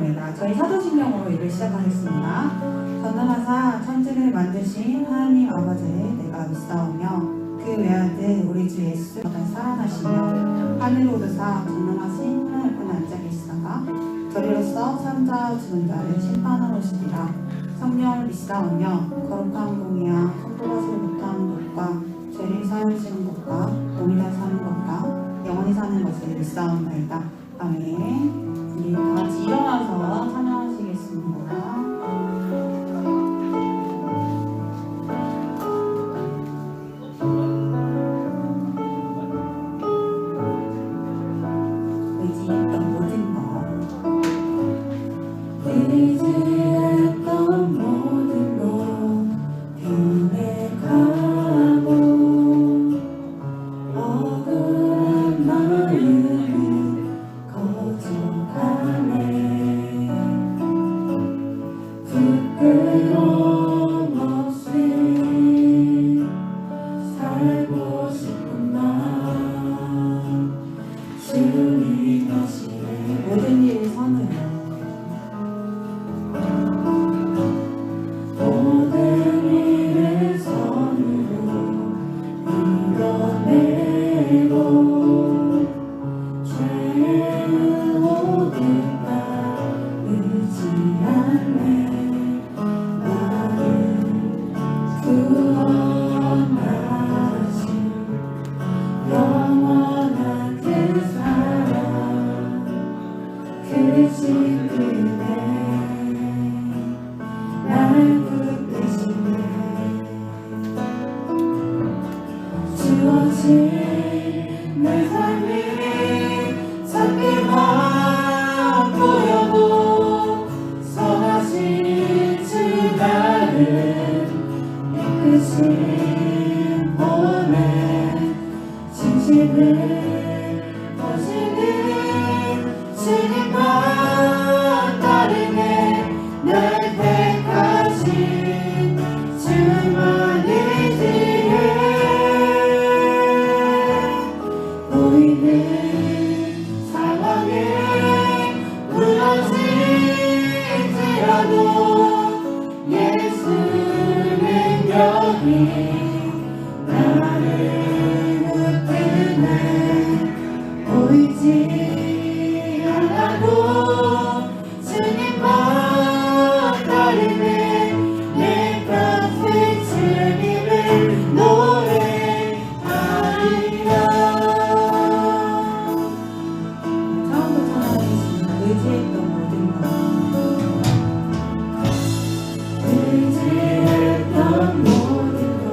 찬양합니다. 저희 사도신경으로 일을 시작하겠습니다. 전능하사 천지를 만드신 하나님 아버지를 내가 믿사오며 그 외아들 우리 주 예수가 살아나시며 하늘 오르사 전능하신 하늘뿐 앉아 계시다가 저리로서 산자 죽은 자를 심판하러 오시리라. 성령을 믿사오며 거룩한 공의와 성도하지 못하는 것과 죄를 사하시는 것과 몸이라 사는 것과 영원히 사는 것을 믿사옵나이다. 아멘. 우리 다 같이 일어나서 찬양하시겠습니다. 의지했던 모든 것 변해가고 억울한 마음은 거쳐가네. 부끄러움 없이 살고 싶은 마음 주님 하시네. 모든 일을 선으로 모든 일을 선으로 이뤄내고 죄의 모든 바 의지하네. 나를 구원하신 영원한 그 사랑 크신 그대 나를 붙드시네. 주어진 내 삶이 작게만 보여도 선하신 주 나를 이끄신 보내 진심을 보시는 주님만 따르네. 날 택하신 주만이지에 보이는 상황에 무너질지라도 예수는 여기 나를 붙드네. 보이지 않아도 주님만 따르네. 내 곁에 주님을 노래하리라. 처음부터 하겠습니다. 의지했던 모든 것 의지했던 모든 것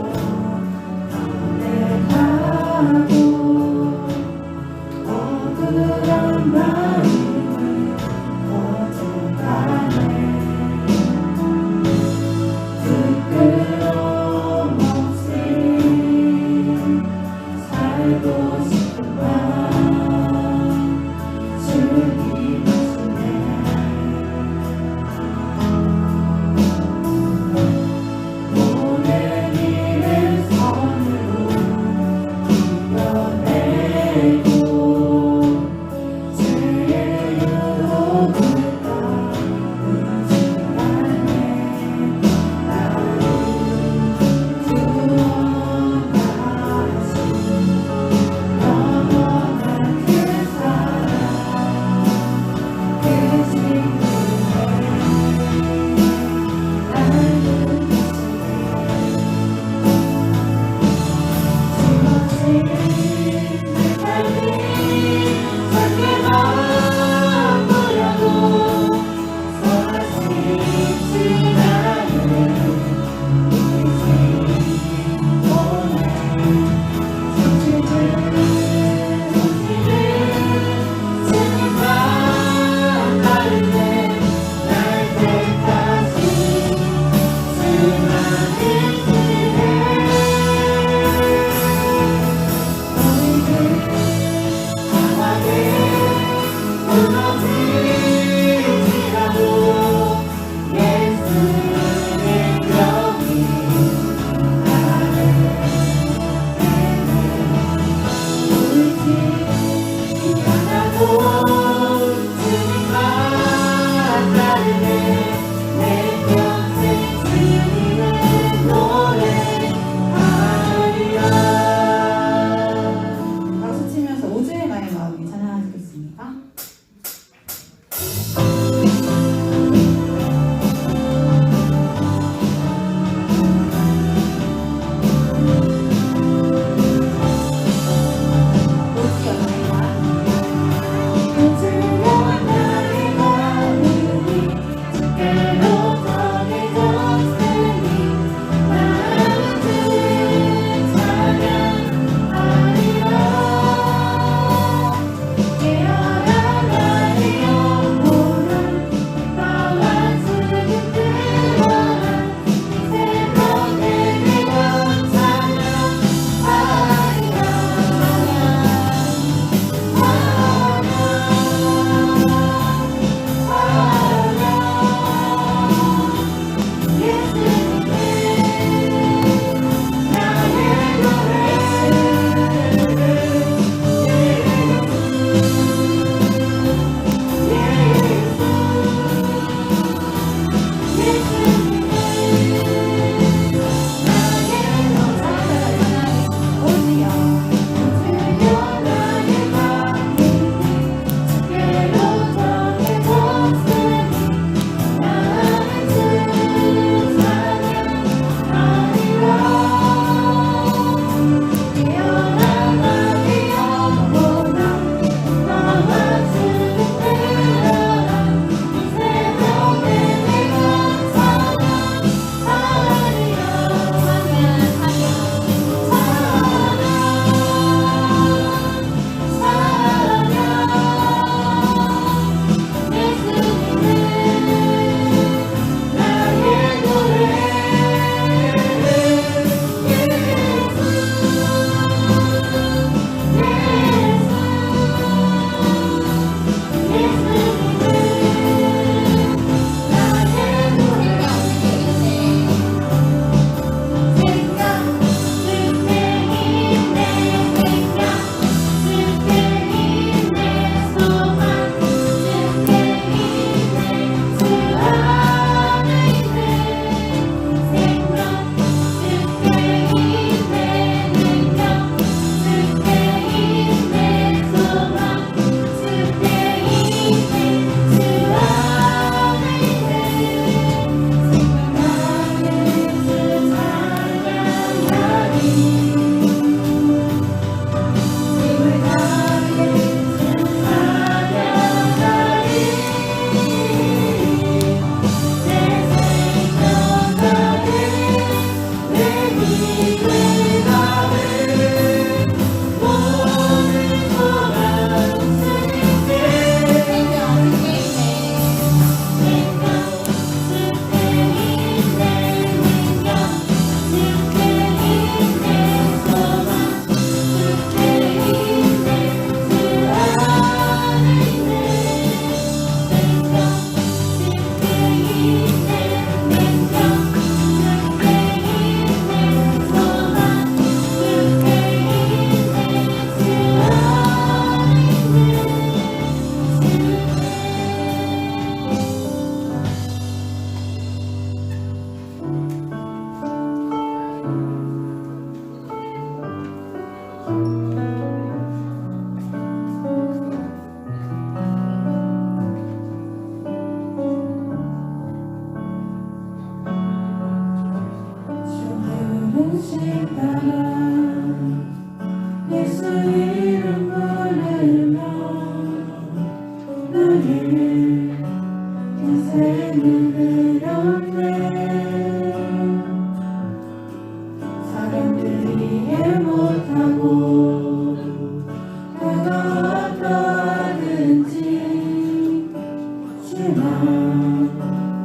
하지만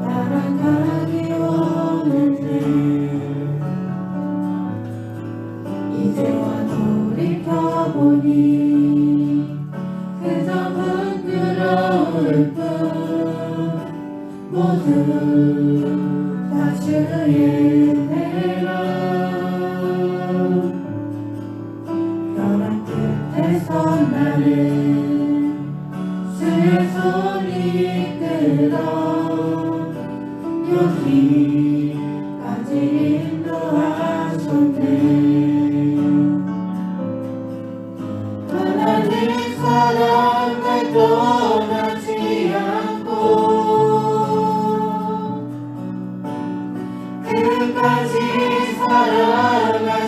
따라가기 원했네. 이제와 돌이켜보니 그저 부끄러울 뿐 모두 다 주의 은혜라. 벼랑 끝에서 나를 주의 손이 이끌어 여기까지 인도하셨네. 하나님 사랑을 떠나지 않고 끝까지 사랑하셨기에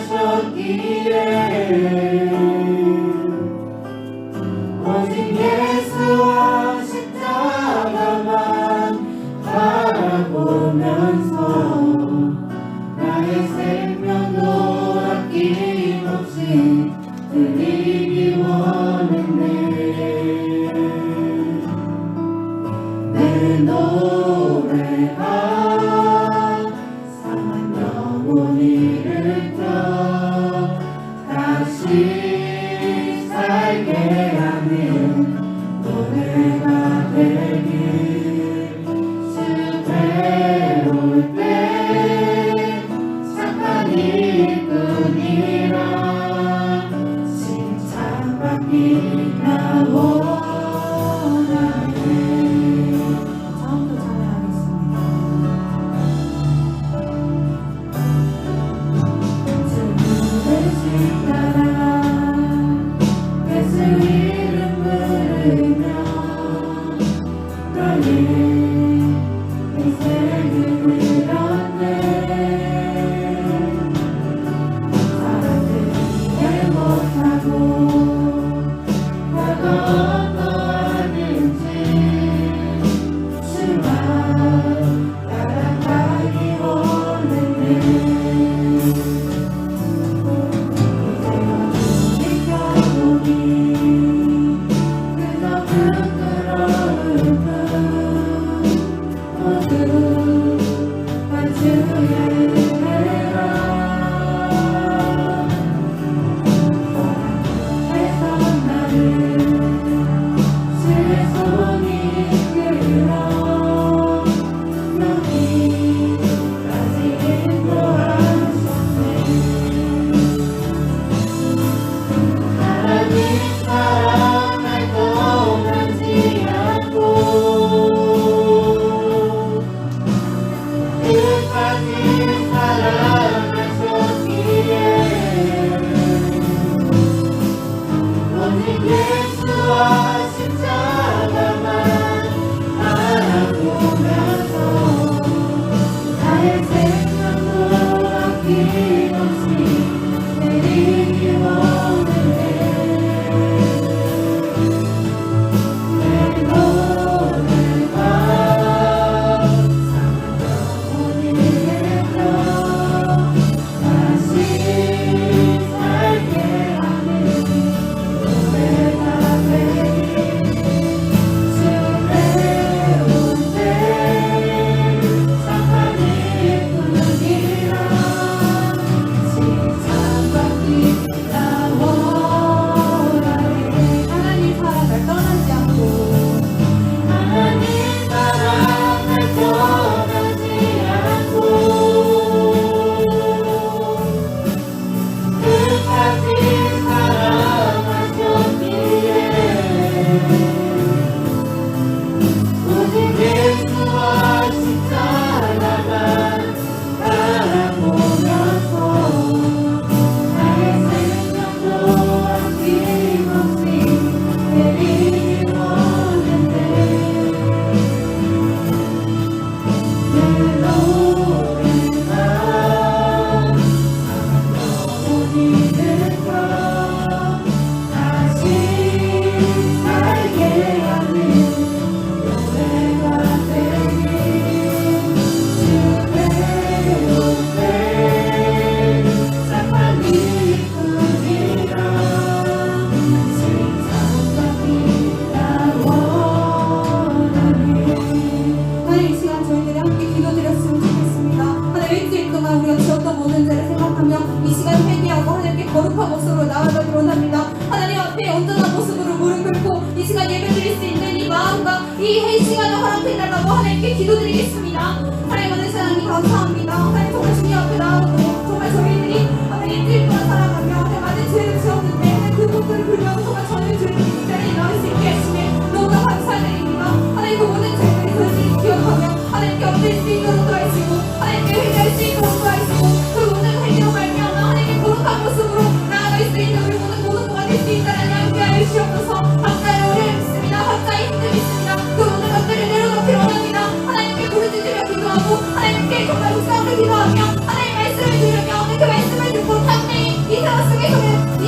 오직 예수와 십자가만 바라보면서 나의 생명도 아낌없이 드리기 원했네. 내 노래가 상한 영혼을 일으켜 다시 살게 하는 노래가 되길. 실패할 때 착한 일뿐이라 칭찬받기 나 원하네. 처음부터 찬양하겠습니다. 주의 따라 예수 이름 부르며 너의 인생을 들었네. 사람들이 이해 못하고 내가 어떠하는지 주만 따라가기 원했네. 이제와 돌이켜보니 그저 부끄러울 뿐 하나님께 기도드리겠습니다. 하나님 오늘 사랑이 감사합니다. 하나님 정말 주님 앞에 나오고 정말 저희들이 하나님 일주일 동안 살아가며 하나님 많은 죄를 지었는데 하나님 그분들을 불러서 정말 저희를 주님 이 자리에 나올 수 있게 하시니 너무나 감사드립니다. 하나님 그 모든 죄들을 저희들이 기억하며 하나님께 엎드릴 수 있도록 도와주시고 하나님께 회개할 수 있도록 도와주시고 그 모든 회개로 말미암아 하나님께 거룩한 모습으로 나아갈 수 있는 우리 모든 모가 될 수 있다는 양육하여 주시옵소서. 각자의 어려움 있습니다. 각자의 힘듦이 있습니다. 그 모든 것들을 내려놓기를 원합니다. 하나님께 부르짖으며 기도하고 하나님께 정말 묵상으로 기도하며 하나님의 말씀을 들으며 오늘 그 말씀을 듣고 당연히 이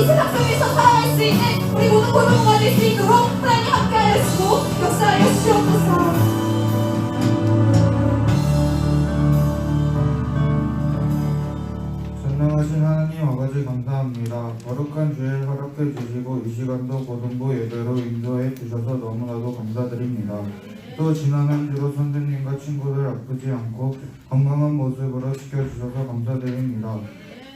세상 속에서 살아갈 수 있는 우리 모든 고등모가 될 수 있도록 하나님 함께하여 주시고 역사하여 주시옵소서. 전능하신 하나님 아버지 감사합니다. 거룩한 주일 허락해 주시고 이 시간도 고등부 예배로 인도해 주셔서 너무나도 감사드립니다. 또 지난 한 주로 선생님과 친구들 아프지 않고 건강한 모습으로 지켜주셔서 감사드립니다.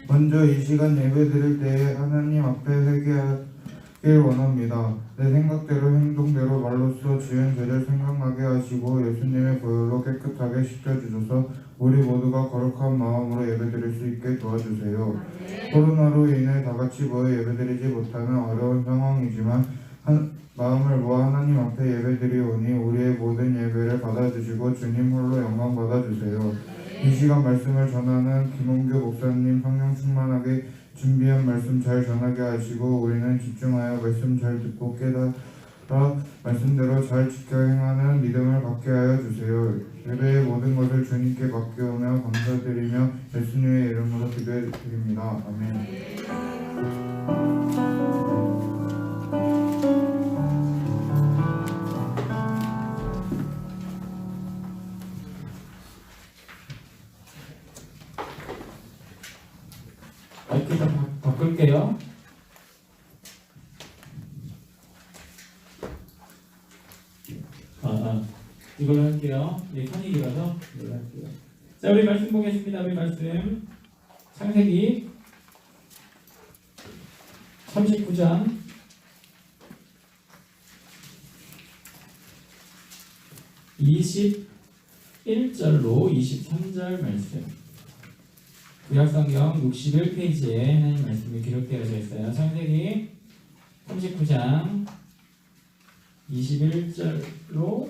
먼저 이 시간 예배 드릴 때에 하나님 앞에 회개하길 원합니다. 내 생각대로 행동대로 말로써 지은 죄를 생각나게 하시고 예수님의 보혈로 깨끗하게 씻겨주셔서 우리 모두가 거룩한 마음으로 예배드릴 수 있게 도와주세요. 코로나로 인해 다같이 모여 예배드리지 못하는 어려운 상황이지만 마음을 모아 하나님 앞에 예배드리오니 우리의 모든 예배를 받아주시고 주님 홀로 영광 받아주세요. 이 시간 말씀을 전하는 김홍규 목사님 성령 충만하게 준비한 말씀 잘 전하게 하시고 우리는 집중하여 말씀 잘 듣고 깨달아 말씀대로 잘 지켜 행하는 믿음을 갖게 하여 주세요. 예배의 모든 것을 주님께 맡기오며 감사드리며 예수님의 이름으로 기도해 드립니다. 아멘. 마이크 좀 바꿀게요. 이걸로 할게요. 예, 선익이라서 이걸로 할게요. 자, 우리 말씀 보겠습니다. 우리 말씀 창세기 39장 21절로 23절 말씀. 구약성경 61페이지에 하나님 말씀이 기록되어져 있어요. 창세기 39장 21절로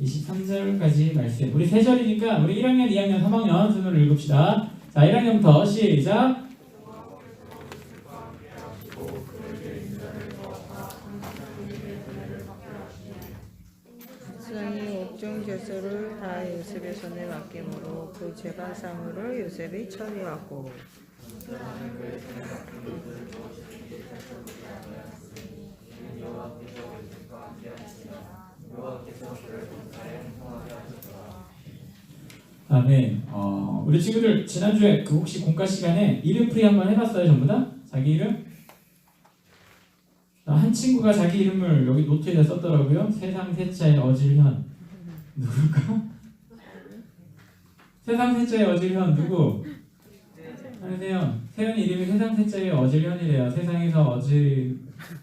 23절까지 말씀. 우리 3절이니까 우리 1학년, 2학년, 3학년 순으로 읽읍시다. 자, 1학년부터 시작. 수상이 옥중 결서를 다 요셉의 손에 맡김으로 그 재반상으로 요셉이 처리하고 아멘. 우리 친구들 지난주에 그 혹시 공과 시간에 이름풀이 한번 해봤어요? 전부 다? 자기 이름? 한 친구가 자기 이름을 여기 노트에다 썼더라고요. 세상 셋자의 어질현. 누굴까? 세상 셋자의 어질현 누구? 안녕하세요. 세연이 이름이 세상 셋자의 어질현이래요. 세상에서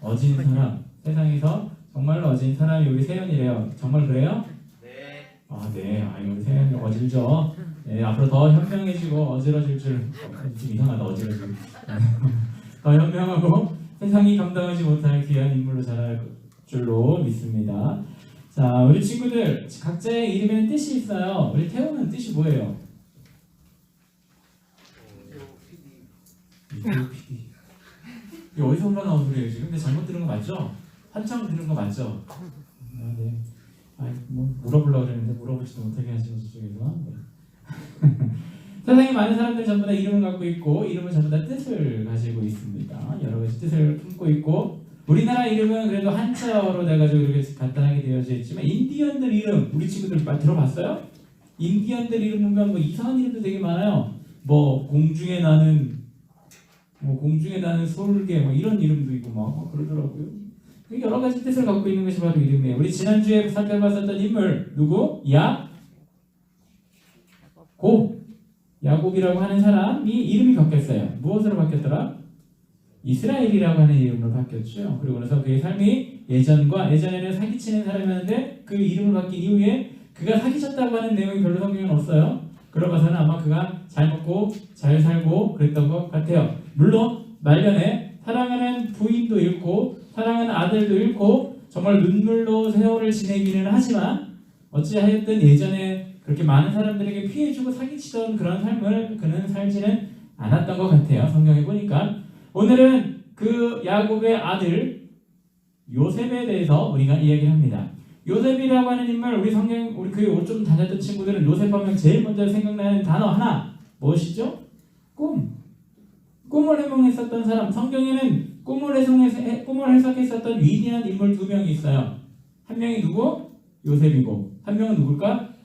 어진 사람. 세상에서 정말로 어진 사람이 우리 세연이래요. 정말 그래요? 네. 네. 우리 세연이 어질죠. 네, 앞으로 더 현명해지고 어지러질 줄. 좀 이상하다, 어지러질. 더 현명하고 세상이 감당하지 못할 귀한 인물로 자랄 줄로 믿습니다. 자, 우리 친구들 각자의 이름에는 뜻이 있어요. 우리 태호는 뜻이 뭐예요? PD. 이게 어디서 올라나온 소리예요 지금? 근데 잘못 들은 거 맞죠? 한참 들은 거 맞죠? 네. 뭐 물어보려고 그랬는데 물어보지도 못하게 하시는 저쪽에서. 네. 세상에 많은 사람들 전부 다 이름을 갖고 있고 이름은 전부 다 뜻을 가지고 있습니다. 여러 가지 뜻을 품고 있고 우리나라 이름은 그래도 한자어로 돼가지고 이렇게 간단하게 되어져 있지만 인디언들 이름 우리 친구들 많이 들어봤어요? 인디언들 이름 보면 뭐 이상한 이름도 되게 많아요. 뭐 공중에 나는 솔개 뭐 이런 이름도 있고 막 그러더라고요. 여러 가지 뜻을 갖고 있는 것이 바로 이름이에요. 우리 지난주에 살펴봤었던 인물 누구? 야곱이라고 하는 사람이 이름이 바뀌었어요. 무엇으로 바뀌었더라? 이스라엘이라고 하는 이름으로 바뀌었죠. 그리고 그래서 그의 삶이 예전에는 사기치는 사람이었는데 그 이름을 바뀐 이후에 그가 사기쳤다고 하는 내용이 별로 성경에는 없어요. 그러고 봐서는 아마 그가 잘 먹고 잘 살고 그랬던 것 같아요. 물론 말년에 사랑하는 부인도 잃고 사랑하는 아들도 잃고 정말 눈물로 세월을 지내기는 하지만 어찌하였든 예전에 그렇게 많은 사람들에게 피해주고 사기치던 그런 삶을 그는 살지는 않았던 것 같아요. 성경에 보니까. 오늘은 그 야곱의 아들 요셉에 대해서 우리가 이야기를 합니다. 요셉이라고 하는 인물, 우리 교회 좀 다녔던 친구들은 요셉하면 제일 먼저 생각나는 단어 하나, 무엇이죠? 꿈을 해몽했었던 사람. 성경에는 꿈을 해석했었던 위대한 인물 두 명이 있어요. 한 명이 누구? 요셉이고, 한 명은 누굴까?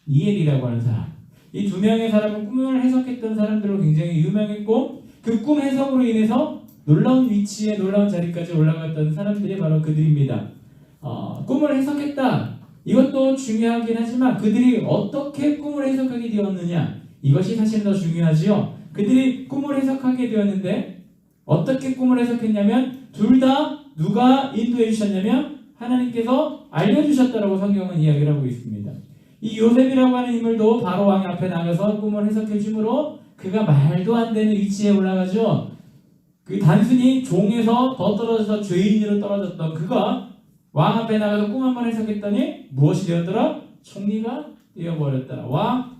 다니엘이라고 하는 사람. 이 두 명의 사람은 꿈을 해석했던 사람들로 굉장히 유명했고, 그 꿈 해석으로 인해서 놀라운 위치에 놀라운 자리까지 올라갔던 사람들이 바로 그들입니다. 꿈을 해석했다. 이것도 중요하긴 하지만 그들이 어떻게 꿈을 해석하게 되었느냐, 이것이 사실 더 중요하지요. 그들이 꿈을 해석하게 되었는데 어떻게 꿈을 해석했냐면 둘 다 누가 인도해 주셨냐면 하나님께서 알려주셨다라고 성경은 이야기를 하고 있습니다. 이 요셉이라고 하는 인물도 바로 왕 앞에 나가서 꿈을 해석해 주므로 그가 말도 안 되는 위치에 올라가죠. 그 단순히 종에서 더 떨어져서 죄인으로 떨어졌던 그가 왕 앞에 나가서 꿈 한번 해석했더니 무엇이 되었더라? 총리가 되어버렸더라.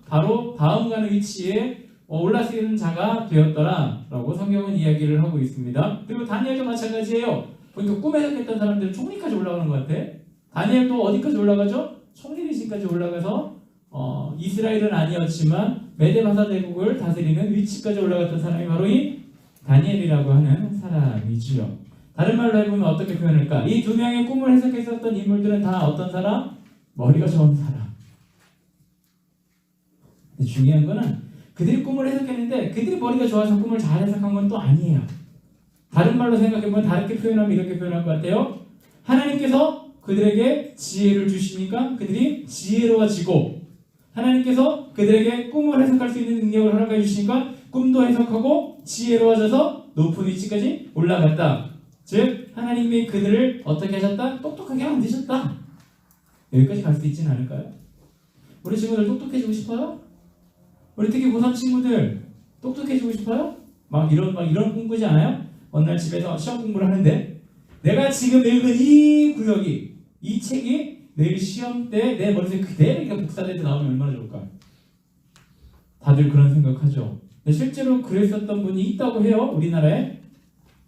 바로 다음 가는 위치에 올라서는 자가 되었더라라고 성경은 이야기를 하고 있습니다. 그리고 다니엘도 마찬가지예요. 보니까 꿈 해석했던 사람들은 총리까지 올라가는 것 같아. 다니엘도 어디까지 올라가죠? 총리 대신까지 올라가서 이스라엘은 아니었지만 메데바사 대국을 다스리는 위치까지 올라갔던 사람이 바로 이 다니엘이라고 하는 사람이지요. 다른 말로 해보면 어떻게 표현할까? 이 두 명의 꿈을 해석했었던 인물들은 다 어떤 사람? 머리가 좋은 사람. 근데 중요한 거는 그들이 꿈을 해석했는데 그들이 머리가 좋아서 꿈을 잘 해석한 건 또 아니에요. 다른 말로 생각해보면 다르게 표현하면 이렇게 표현할 것 같아요. 하나님께서 그들에게 지혜를 주시니까 그들이 지혜로워지고, 하나님께서 그들에게 꿈을 해석할 수 있는 능력을 허락해 주시니까 꿈도 해석하고 지혜로워져서 높은 위치까지 올라갔다. 즉 하나님이 그들을 어떻게 하셨다? 똑똑하게 만드셨다. 여기까지 갈 수 있지는 않을까요? 우리 친구들 똑똑해지고 싶어요? 우리 특히 고3 친구들 똑똑해지고 싶어요? 막 이런 공부지 않아요? 어느 날 집에서 시험 공부를 하는데 내가 지금 읽은 이 구역이, 이 책이 내일 시험 때 내 머릿속에 그대로 복사돼서 나오면 얼마나 좋을까? 다들 그런 생각하죠. 실제로 그랬었던 분이 있다고 해요. 우리나라에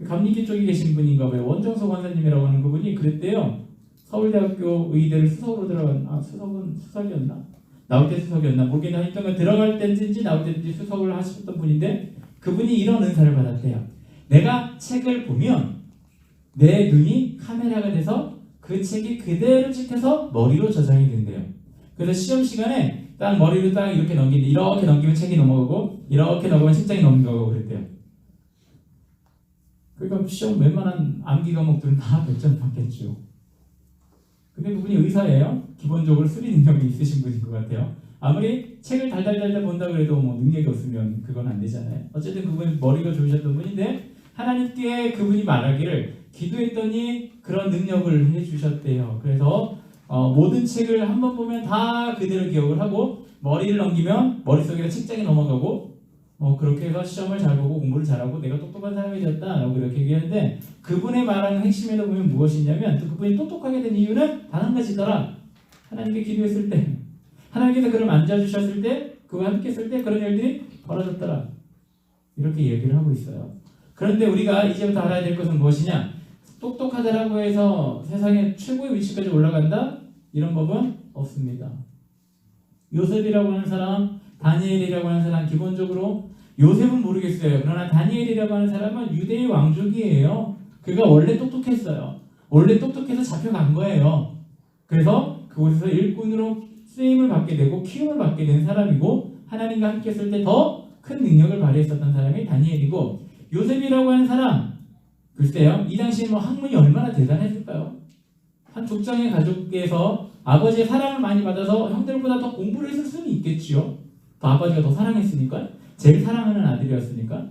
감리교 쪽에 계신 분인가 봐요. 원정석 원사님이라고 하는 그분이 그랬대요. 서울대학교 의대를 수석으로 들어간, 수석은 수석이었나? 나올 때 수석이었나? 모르겠나? 하여튼 들어갈 때인지 나올 때인지 수석을 하셨던 분인데 그분이 이런 은사를 받았대요. 내가 책을 보면 내 눈이 카메라가 돼서 그 책이 그대로 찍혀서 머리로 저장이 된대요. 그래서 시험 시간에 딱 머리로 딱 이렇게 넘기는데 이렇게 넘기면 책이 넘어가고 이렇게 넘으면 책장이 넘어가고 그랬대요. 그러니까 시험 웬만한 암기 과목들은 다 100점 받겠죠. 근데 그분이 의사예요. 기본적으로 수리 능력이 있으신 분인 것 같아요. 아무리 책을 달달달달 본다 그래도 뭐 능력이 없으면 그건 안 되잖아요. 어쨌든 그분이 머리가 좋으셨던 분인데 하나님께 그분이 말하기를 기도했더니 그런 능력을 해주셨대요. 그래서 모든 책을 한번 보면 다 그대로 기억을 하고 머리를 넘기면 머릿속에 책장이 넘어가고 그렇게 해서 시험을 잘 보고 공부를 잘하고 내가 똑똑한 사람이 되었다라고 이렇게 얘기하는데 그분의 말하는 핵심에도 보면 무엇이냐면 그분이 똑똑하게 된 이유는 단 한 가지더라. 하나님께 기도했을 때 하나님께서 그를 만져주셨을 때 그와 함께 했을 때 그런 일들이 벌어졌더라. 이렇게 얘기를 하고 있어요. 그런데 우리가 이제부터 알아야 될 것은 무엇이냐? 똑똑하다라고 해서 세상의 최고의 위치까지 올라간다? 이런 법은 없습니다. 요셉이라고 하는 사람, 다니엘이라고 하는 사람, 기본적으로 요셉은 모르겠어요. 그러나 다니엘이라고 하는 사람은 유대의 왕족이에요. 그가 원래 똑똑했어요. 원래 똑똑해서 잡혀간 거예요. 그래서 그곳에서 일꾼으로 쓰임을 받게 되고 키움을 받게 된 사람이고 하나님과 함께 했을 때 더 큰 능력을 발휘했었던 사람이 다니엘이고, 요셉이라고 하는 사람, 글쎄요, 이 당시에 학문이 얼마나 대단했을까요? 한 족장의 가족에서 아버지의 사랑을 많이 받아서 형들보다 더 공부를 했을 수는 있겠지요. 또 아버지가 더 사랑했으니까, 제일 사랑하는 아들이었으니까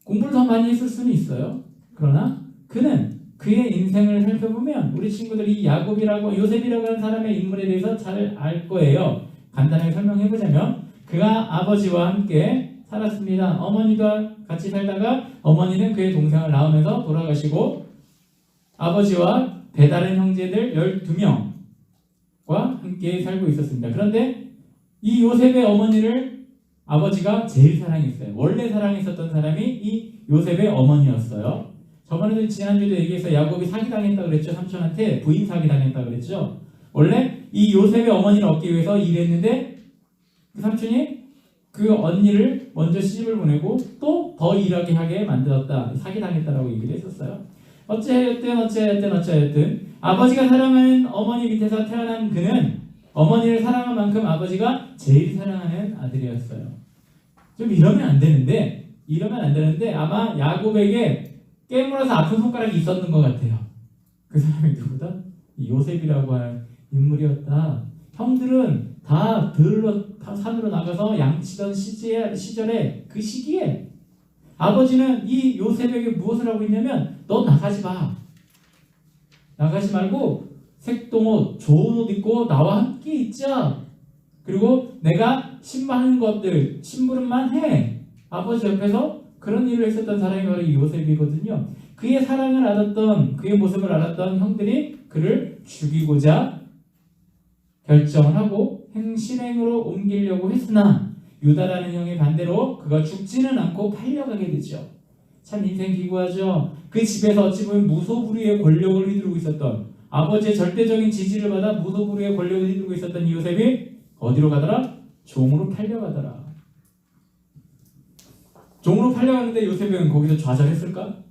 공부를 더 많이 했을 수는 있어요. 그러나 그는 그 그의 인생을 살펴보면 우리 친구들이 야곱이라고 요셉이라고 하는 사람의 인물에 대해서 잘 알 거예요. 간단하게 설명해보자면 그가 아버지와 함께 살았습니다. 어머니와 같이 살다가 어머니는 그의 동생을 낳으면서 돌아가시고 아버지와 배다른 형제들 12명과 함께 살고 있었습니다. 그런데 이 요셉의 어머니를 아버지가 제일 사랑했어요. 원래 사랑했었던 사람이 이 요셉의 어머니였어요. 저번에도 지난주에도 얘기해서 야곱이 사기당했다고 그랬죠. 삼촌한테 부인 사기당했다고 그랬죠. 원래 이 요셉의 어머니를 얻기 위해서 일했는데 그 삼촌이 그 언니를 먼저 시집을 보내고 또 더 일하게 하게 만들었다. 사기당했다라고 얘기를 했었어요. 어찌하였든 아버지가 사랑하는 어머니 밑에서 태어난 그는 어머니를 사랑한 만큼 아버지가 제일 사랑하는 아들이었어요. 좀 이러면 안 되는데 아마 야곱에게 깨물어서 아픈 손가락이 있었는 것 같아요. 그 사람이 누구다? 요셉이라고 하는 인물이었다. 형들은 다 들러 산으로 나가서 양치던 시절에 그 시기에 아버지는 이 요셉에게 무엇을 하고 있냐면 너 나가지 마. 나가지 말고 색동옷, 좋은 옷 입고 나와 함께 있자. 그리고 내가 심부하는 것들, 심부름만 해. 아버지 옆에서 그런 일을 했었던 사람이 바로 이 요셉이거든요. 그의 사랑을 알았던, 그의 모습을 알았던 형들이 그를 죽이고자 결정을 하고 실행으로 옮기려고 했으나 유다라는 형의 반대로 그가 죽지는 않고 팔려가게 되죠. 참 인생 기구하죠. 그 집에서 어찌 보면 무소불위의 권력을 휘두르고 있었던 아버지의 절대적인 지지를 받아 무소불위의 권력을 휘두르고 있었던 이 요셉이 어디로 가더라? 종으로 팔려가더라. 종으로 팔려갔는데 요셉은 거기서 좌절했을까?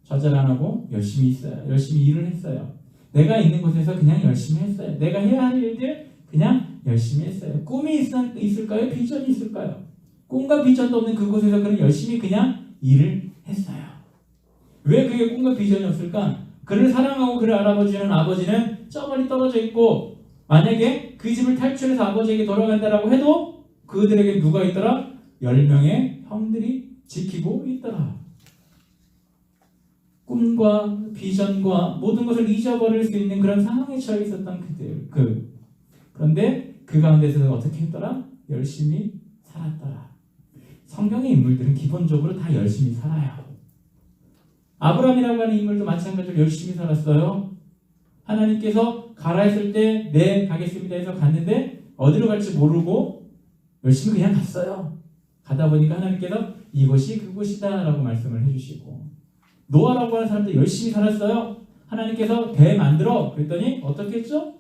좌절 안 하고 열심히 있어요. 열심히 일을 했어요. 내가 있는 곳에서 그냥 열심히 했어요. 내가 해야 할 일들 그냥 열심히 했어요. 꿈이 있을까요? 비전이 있을까요? 꿈과 비전도 없는 그곳에서 그는 열심히 그냥 일을 했어요. 왜 그게 꿈과 비전이 없을까? 그를 사랑하고 그를 알아보시는 아버지는 저 멀리 떨어져 있고 만약에 그 집을 탈출해서 아버지에게 돌아간다라고 해도 그들에게 누가 있더라? 10명의 형들이 지키고 있더라. 꿈과 비전과 모든 것을 잊어버릴 수 있는 그런 상황에 처해 있었던 그런데 그 가운데서는 어떻게 했더라? 열심히 살았더라. 성경의 인물들은 기본적으로 다 열심히 살아요. 아브라함이라고 하는 인물도 마찬가지로 열심히 살았어요. 하나님께서 가라 했을 때 네 가겠습니다 해서 갔는데 어디로 갈지 모르고 열심히 그냥 갔어요. 가다 보니까 하나님께서 이곳이 그곳이다 라고 말씀을 해주시고 노아라고 하는 사람도 열심히 살았어요. 하나님께서 배 만들어 그랬더니 어떻게 했죠?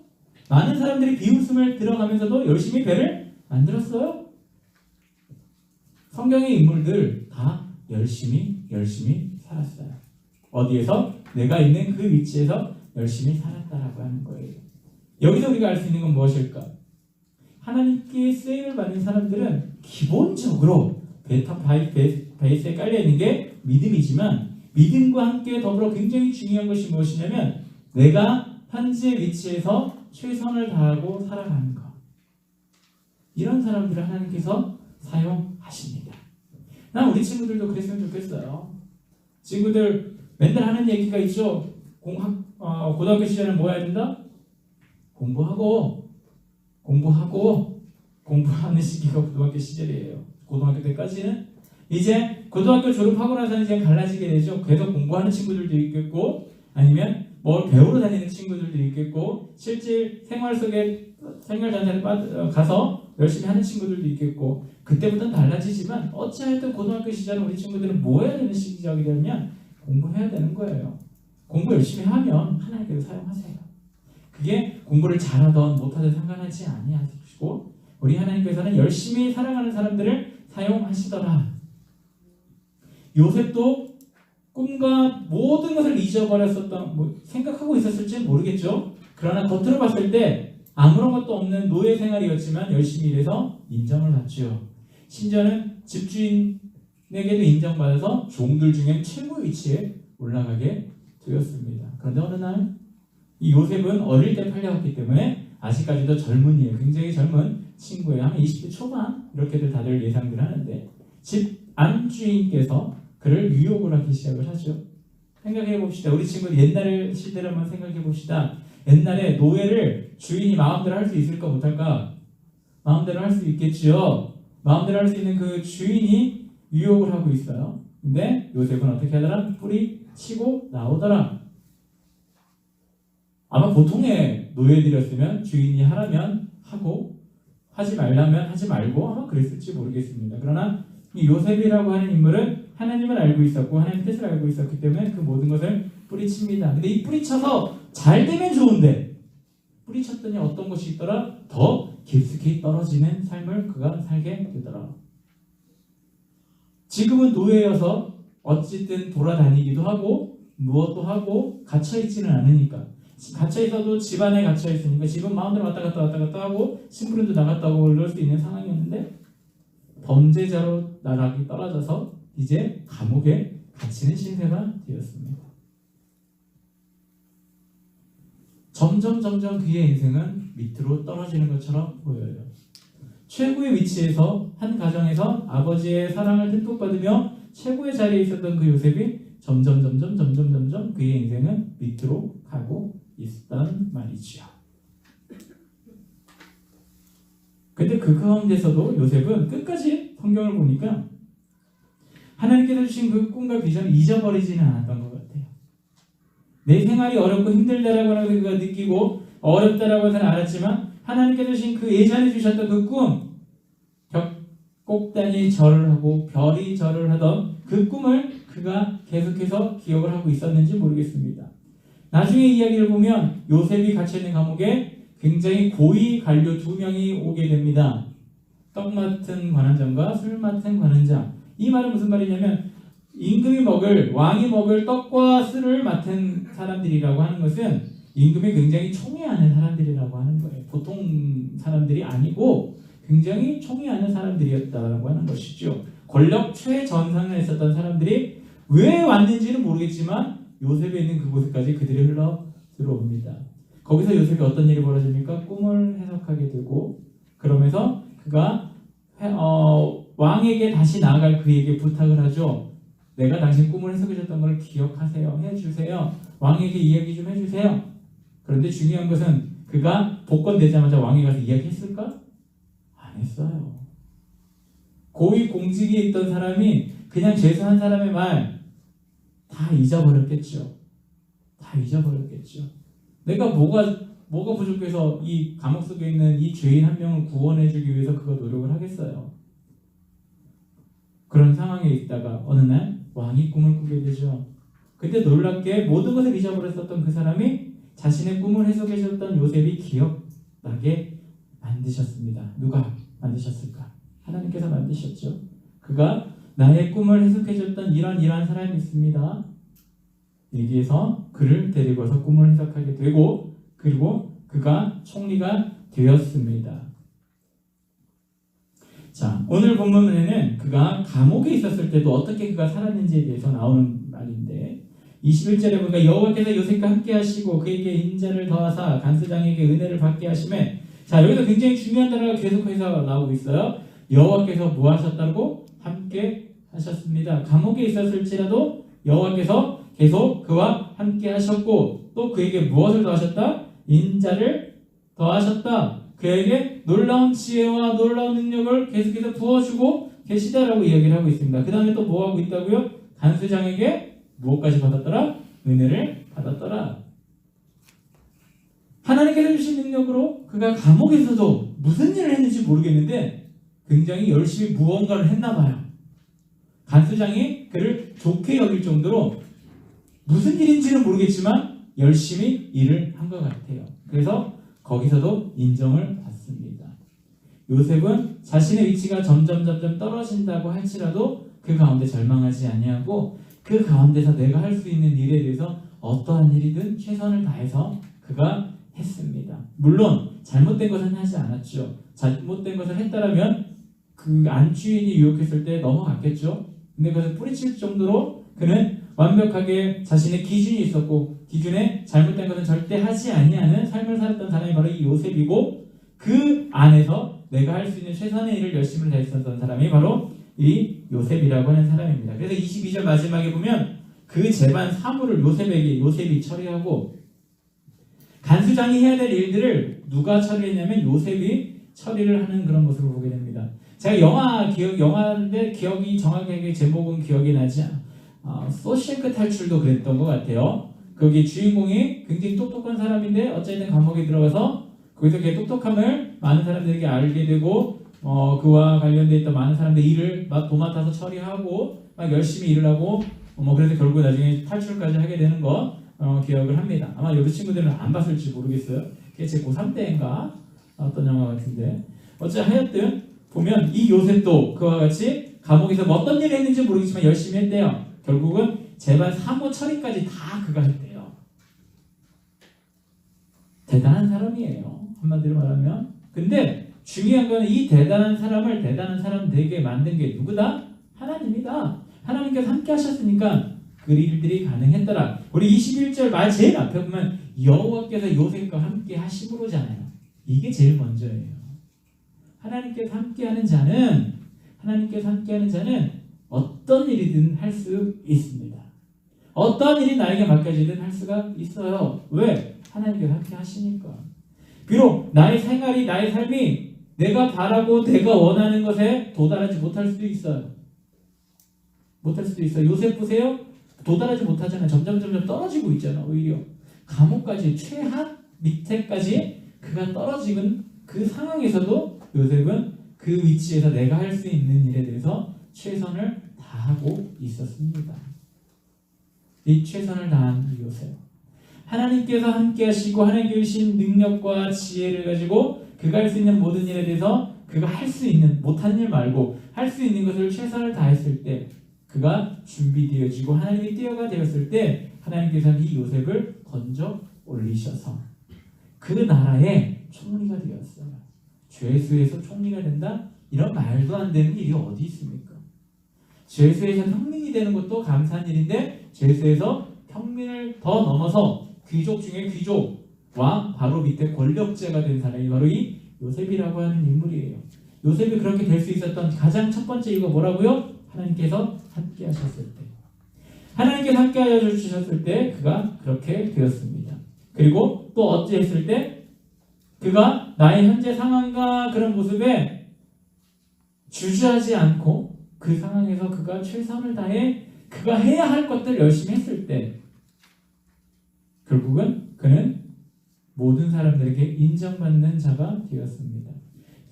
많은 사람들이 비웃음을 들어가면서도 열심히 배를 만들었어요. 성경의 인물들 다 열심히 살았어요. 어디에서? 내가 있는 그 위치에서 열심히 살았다라고 하는 거예요. 여기서 우리가 알 수 있는 건 무엇일까? 하나님께 쓰임을 받는 사람들은 기본적으로 베이스에 깔려있는 게 믿음이지만 믿음과 함께 더불어 굉장히 중요한 것이 무엇이냐면 내가 현재 위치에서 최선을 다하고 살아가는 것. 이런 사람들을 하나님께서 사용하십니다. 난 우리 친구들도 그랬으면 좋겠어요. 친구들 맨날 하는 얘기가 있죠. 고등학교 시절에는 뭐 해야 된다? 공부하는 시기가 고등학교 시절이에요. 고등학교 때까지는 이제 고등학교 졸업하고 나서는 이제 갈라지게 되죠. 계속 공부하는 친구들도 있겠고 아니면 뭘 배우러 다니는 친구들도 있겠고 실제 생활 속에 생활전선에 가서 열심히 하는 친구들도 있겠고 그때부터는 달라지지만 어찌하여튼 고등학교 시절은 우리 친구들은 뭐 해야 되는 시기적이 되면 공부해야 되는 거예요. 공부 열심히 하면 하나님께서 사용하세요. 그게 공부를 잘하던 못하든 상관하지 아니하시고 우리 하나님께서는 열심히 살아가는 사람들을 사용하시더라. 요셉도 꿈과 모든 것을 잊어버렸었던 생각하고 있었을지는 모르겠죠. 그러나 겉으로 봤을 때 아무런 것도 없는 노예 생활이었지만 열심히 일해서 인정을 받죠. 심지어는 집주인에게도 인정받아서 종들 중엔 최고 위치에 올라가게 되었습니다. 그런데 어느 날 이 요셉은 어릴 때 팔려갔기 때문에 아직까지도 젊은이에요. 굉장히 젊은 친구예요. 한 20대 초반 이렇게들 다들 예상들 하는데 집 안주인께서 그를 유혹을 하기 시작을 하죠. 생각해 봅시다. 우리 친구들 옛날 시대를 한번 생각해 봅시다. 옛날에 노예를 주인이 마음대로 할 수 있을까 못할까? 마음대로 할 수 있겠지요. 마음대로 할 수 있는 그 주인이 유혹을 하고 있어요. 근데 요셉은 어떻게 하더라? 뿌리 치고 나오더라. 아마 보통의 노예들이었으면 주인이 하라면 하고 하지 말라면 하지 말고 아마 그랬을지 모르겠습니다. 그러나 이 요셉이라고 하는 인물은 하나님을 알고 있었고 하나님의 뜻을 알고 있었기 때문에 그 모든 것을 뿌리칩니다. 근데 이 뿌리쳐서 잘 되면 좋은데 뿌리쳤더니 어떤 것이 있더라? 더 깊숙이 떨어지는 삶을 그가 살게 되더라. 지금은 노예여서 어쨌든 돌아다니기도 하고 무엇도 하고 갇혀있지는 않으니까 갇혀있어도 집안에 갇혀있으니까 집은 마음대로 왔다 갔다 하고 심부름도 나갔다 오고 그럴 수 있는 상황이었는데 범죄자로 나락이 떨어져서 이제 감옥에 갇히는 신세가 되었습니다. 점점 그의 인생은 밑으로 떨어지는 것처럼 보여요. 최고의 위치에서 한 가정에서 아버지의 사랑을 듬뿍 받으며 최고의 자리에 있었던 그 요셉이 점점 그의 인생은 밑으로 가고 있었단 말이지요. 근데 그 가운데서도 요셉은 끝까지 성경을 보니까 하나님께서 주신 그 꿈과 비전을 잊어버리지는 않았던 것 같아요. 내 생활이 어렵고 힘들다라고 하는 걸 그가 느끼고 어렵다라고 해서는 알았지만 하나님께서 주신 그 예전에 주셨던 그 꿈, 벽곡단이 절을 하고 별이 절을 하던 그 꿈을 그가 계속해서 기억을 하고 있었는지 모르겠습니다. 나중에 이야기를 보면 요셉이 갇혀있는 감옥에 굉장히 고위 관료 2명이 오게 됩니다. 떡 맡은 관원장과 술 맡은 관원장. 이 말은 무슨 말이냐면 임금이 먹을, 왕이 먹을 떡과 술을 맡은 사람들이라고 하는 것은 임금이 굉장히 총애하는 사람들이라고 하는 거예요. 보통 사람들이 아니고 굉장히 총애하는 사람들이었다고 하는 것이죠. 권력 최전선에 있었던 사람들이 왜 왔는지는 모르겠지만 요셉에 있는 그곳까지 그들이 흘러 들어옵니다. 거기서 요셉이 어떤 일이 벌어집니까? 꿈을 해석하게 되고 그러면서 그가 왕에게 다시 나아갈 그에게 부탁을 하죠. 내가 당신 꿈을 해석해줬던 걸 기억하세요. 해주세요. 왕에게 이야기 좀 해주세요. 그런데 중요한 것은 그가 복권되자마자 왕에 가서 이야기했을까? 안 했어요. 고위 공직에 있던 사람이 그냥 죄수한 사람의 말 다 잊어버렸겠죠. 다 잊어버렸겠죠. 내가 뭐가 부족해서 이 감옥 속에 있는 이 죄인 한 명을 구원해주기 위해서 그가 노력을 하겠어요. 그런 상황에 있다가 어느 날 왕이 꿈을 꾸게 되죠. 그때 놀랍게 모든 것을 잊어버렸었던 그 사람이 자신의 꿈을 해석해줬던 요셉이 기억나게 만드셨습니다. 누가 만드셨을까? 하나님께서 만드셨죠. 그가 나의 꿈을 해석해줬던 이러한 사람이 있습니다. 여기에서 그를 데리고 와서 꿈을 해석하게 되고 그리고 그가 총리가 되었습니다. 자, 오늘 본문에는 그가 감옥에 있었을 때도 어떻게 그가 살았는지에 대해서 나오는 말인데 21절에 보니까 여호와께서 요셉과 함께 하시고 그에게 인자를 더하사 간수장에게 은혜를 받게 하시매 자, 여기서 굉장히 중요한 단어가 계속해서 나오고 있어요. 여호와께서 뭐 하셨다고? 함께 하셨습니다. 감옥에 있었을지라도 여호와께서 계속 그와 함께 하셨고 또 그에게 무엇을 더하셨다? 인자를 더하셨다. 그에게 놀라운 지혜와 놀라운 능력을 계속해서 부어주고 계시다라고 이야기를 하고 있습니다. 그 다음에 또 뭐 하고 있다고요? 간수장에게 무엇까지 받았더라? 은혜를 받았더라. 하나님께서 주신 능력으로 그가 감옥에서도 무슨 일을 했는지 모르겠는데 굉장히 열심히 무언가를 했나 봐요. 간수장이 그를 좋게 여길 정도로 무슨 일인지는 모르겠지만 열심히 일을 한 것 같아요. 그래서 거기서도 인정을 받습니다. 요셉은 자신의 위치가 점점 떨어진다고 할지라도 그 가운데 절망하지 아니하고 그 가운데서 내가 할 수 있는 일에 대해서 어떠한 일이든 최선을 다해서 그가 했습니다. 물론 잘못된 것은 하지 않았죠. 잘못된 것을 했다라면 그 안주인이 유혹했을 때 넘어갔겠죠. 근데 그것을 뿌리칠 정도로 그는 완벽하게 자신의 기준이 있었고 기준에 잘못된 것은 절대 하지 아니하는 삶을 살았던 사람이 바로 이 요셉이고 그 안에서 내가 할 수 있는 최선의 일을 열심히 다했었던 사람이 바로 이 요셉이라고 하는 사람입니다. 그래서 22절 마지막에 보면 그 재반 사물을 요셉이 처리하고 간수장이 해야 될 일들을 누가 처리했냐면 요셉이 처리를 하는 그런 모습을 보게 됩니다. 제가 영화인데 기억이 정확하게 제목은 기억이 나지 소시크 탈출도 그랬던 것 같아요. 거기 주인공이 굉장히 똑똑한 사람인데 어쨌든 감옥에 들어가서 거기서 걔 똑똑함을 많은 사람들에게 알게 되고 그와 관련돼 있던 많은 사람들 일을 막 도맡아서 처리하고 막 열심히 일을 하고 그래서 결국 나중에 탈출까지 하게 되는 거 기억을 합니다. 아마 여러 친구들은 안 봤을지 모르겠어요. 그게 제 고3 때인가 어떤 영화 같은데 하여튼 보면 이 요셉도 그와 같이 감옥에서 뭐 어떤 일을 했는지 모르겠지만 열심히 했대요. 결국은 재반 사무 처리까지 다 그가 했대요. 대단한 사람이에요. 한마디로 말하면. 근데 중요한 건 이 대단한 사람을 대단한 사람 되게 만든 게 누구다? 하나님이다. 하나님께서 함께 하셨으니까 그 일들이 가능했더라. 우리 21절 말 제일 앞에 보면 여호와께서 요셉과 함께 하심으로잖아요. 이게 제일 먼저예요. 하나님께서 함께하는 자는 어떤 일이든 할 수 있습니다. 어떤 일이 나에게 맡겨지든 할 수가 있어요. 왜? 하나님께서 함께 하시니까. 비록 나의 생활이 나의 삶이 내가 바라고 내가 원하는 것에 도달하지 못할 수도 있어요. 요셉 보세요. 도달하지 못하잖아요. 점점 떨어지고 있잖아. 오히려 감옥까지 최하 밑에까지 그가 떨어지는 그 상황에서도 요셉은 그 위치에서 내가 할 수 있는 일에 대해서 최선을 다하고 있었습니다. 이 최선을 다한 이 요셉. 하나님께서 함께 하시고 하나님께 주신 능력과 지혜를 가지고 그가 할 수 있는 모든 일에 대해서 그가 할 수 있는 못하는 일 말고 할 수 있는 것을 최선을 다했을 때 그가 준비되어지고 하나님이 띄어가 되었을 때 하나님께서는 이 요셉을 건져 올리셔서 그 나라의 총리가 되었어요. 죄수에서 총리가 된다? 이런 말도 안 되는 일이 어디 있습니까? 죄수에서 평민이 되는 것도 감사한 일인데 죄수에서 평민을 더 넘어서 귀족 중에 귀족, 왕 바로 밑에 권력자가 된 사람이 바로 이 요셉이라고 하는 인물이에요. 요셉이 그렇게 될 수 있었던 가장 첫 번째 이유가 뭐라고요? 하나님께서 함께 하셨을 때. 하나님께서 함께 하여 주셨을 때 그가 그렇게 되었습니다. 그리고 또 어찌했을 때 그가 나의 현재 상황과 그런 모습에 주저하지 않고 그 상황에서 그가 최선을 다해 그가 해야 할 것들을 열심히 했을 때 결국은 그는 모든 사람들에게 인정받는 자가 되었습니다.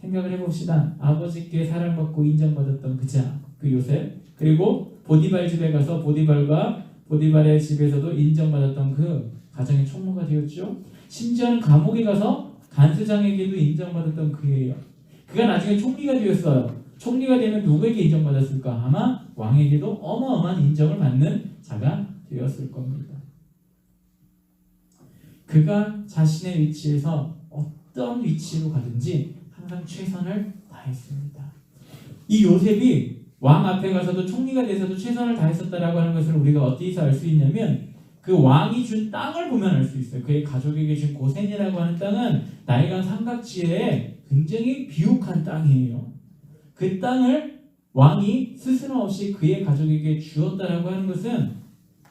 생각을 해봅시다. 아버지께 사랑받고 인정받았던 그 요셉, 그리고 보디발 집에 가서 보디발의 집에서도 인정받았던 그 가정의 총무가 되었죠. 심지어는 감옥에 가서 간수장에게도 인정받았던 그예요. 그가 나중에 총리가 되었어요. 총리가 되면 누구에게 인정받았을까? 아마 왕에게도 어마어마한 인정을 받는 자가 되었을 겁니다. 그가 자신의 위치에서 어떤 위치로 가든지 항상 최선을 다했습니다. 이 요셉이 왕 앞에 가서도 총리가 돼서도 최선을 다했었다라고 하는 것을 우리가 어디서 알 수 있냐면 그 왕이 준 땅을 보면 알 수 있어요. 그의 가족에게 준 고센이라고 하는 땅은 나일강 삼각지에 굉장히 비옥한 땅이에요. 그 땅을 왕이 스스럼 없이 그의 가족에게 주었다라고 하는 것은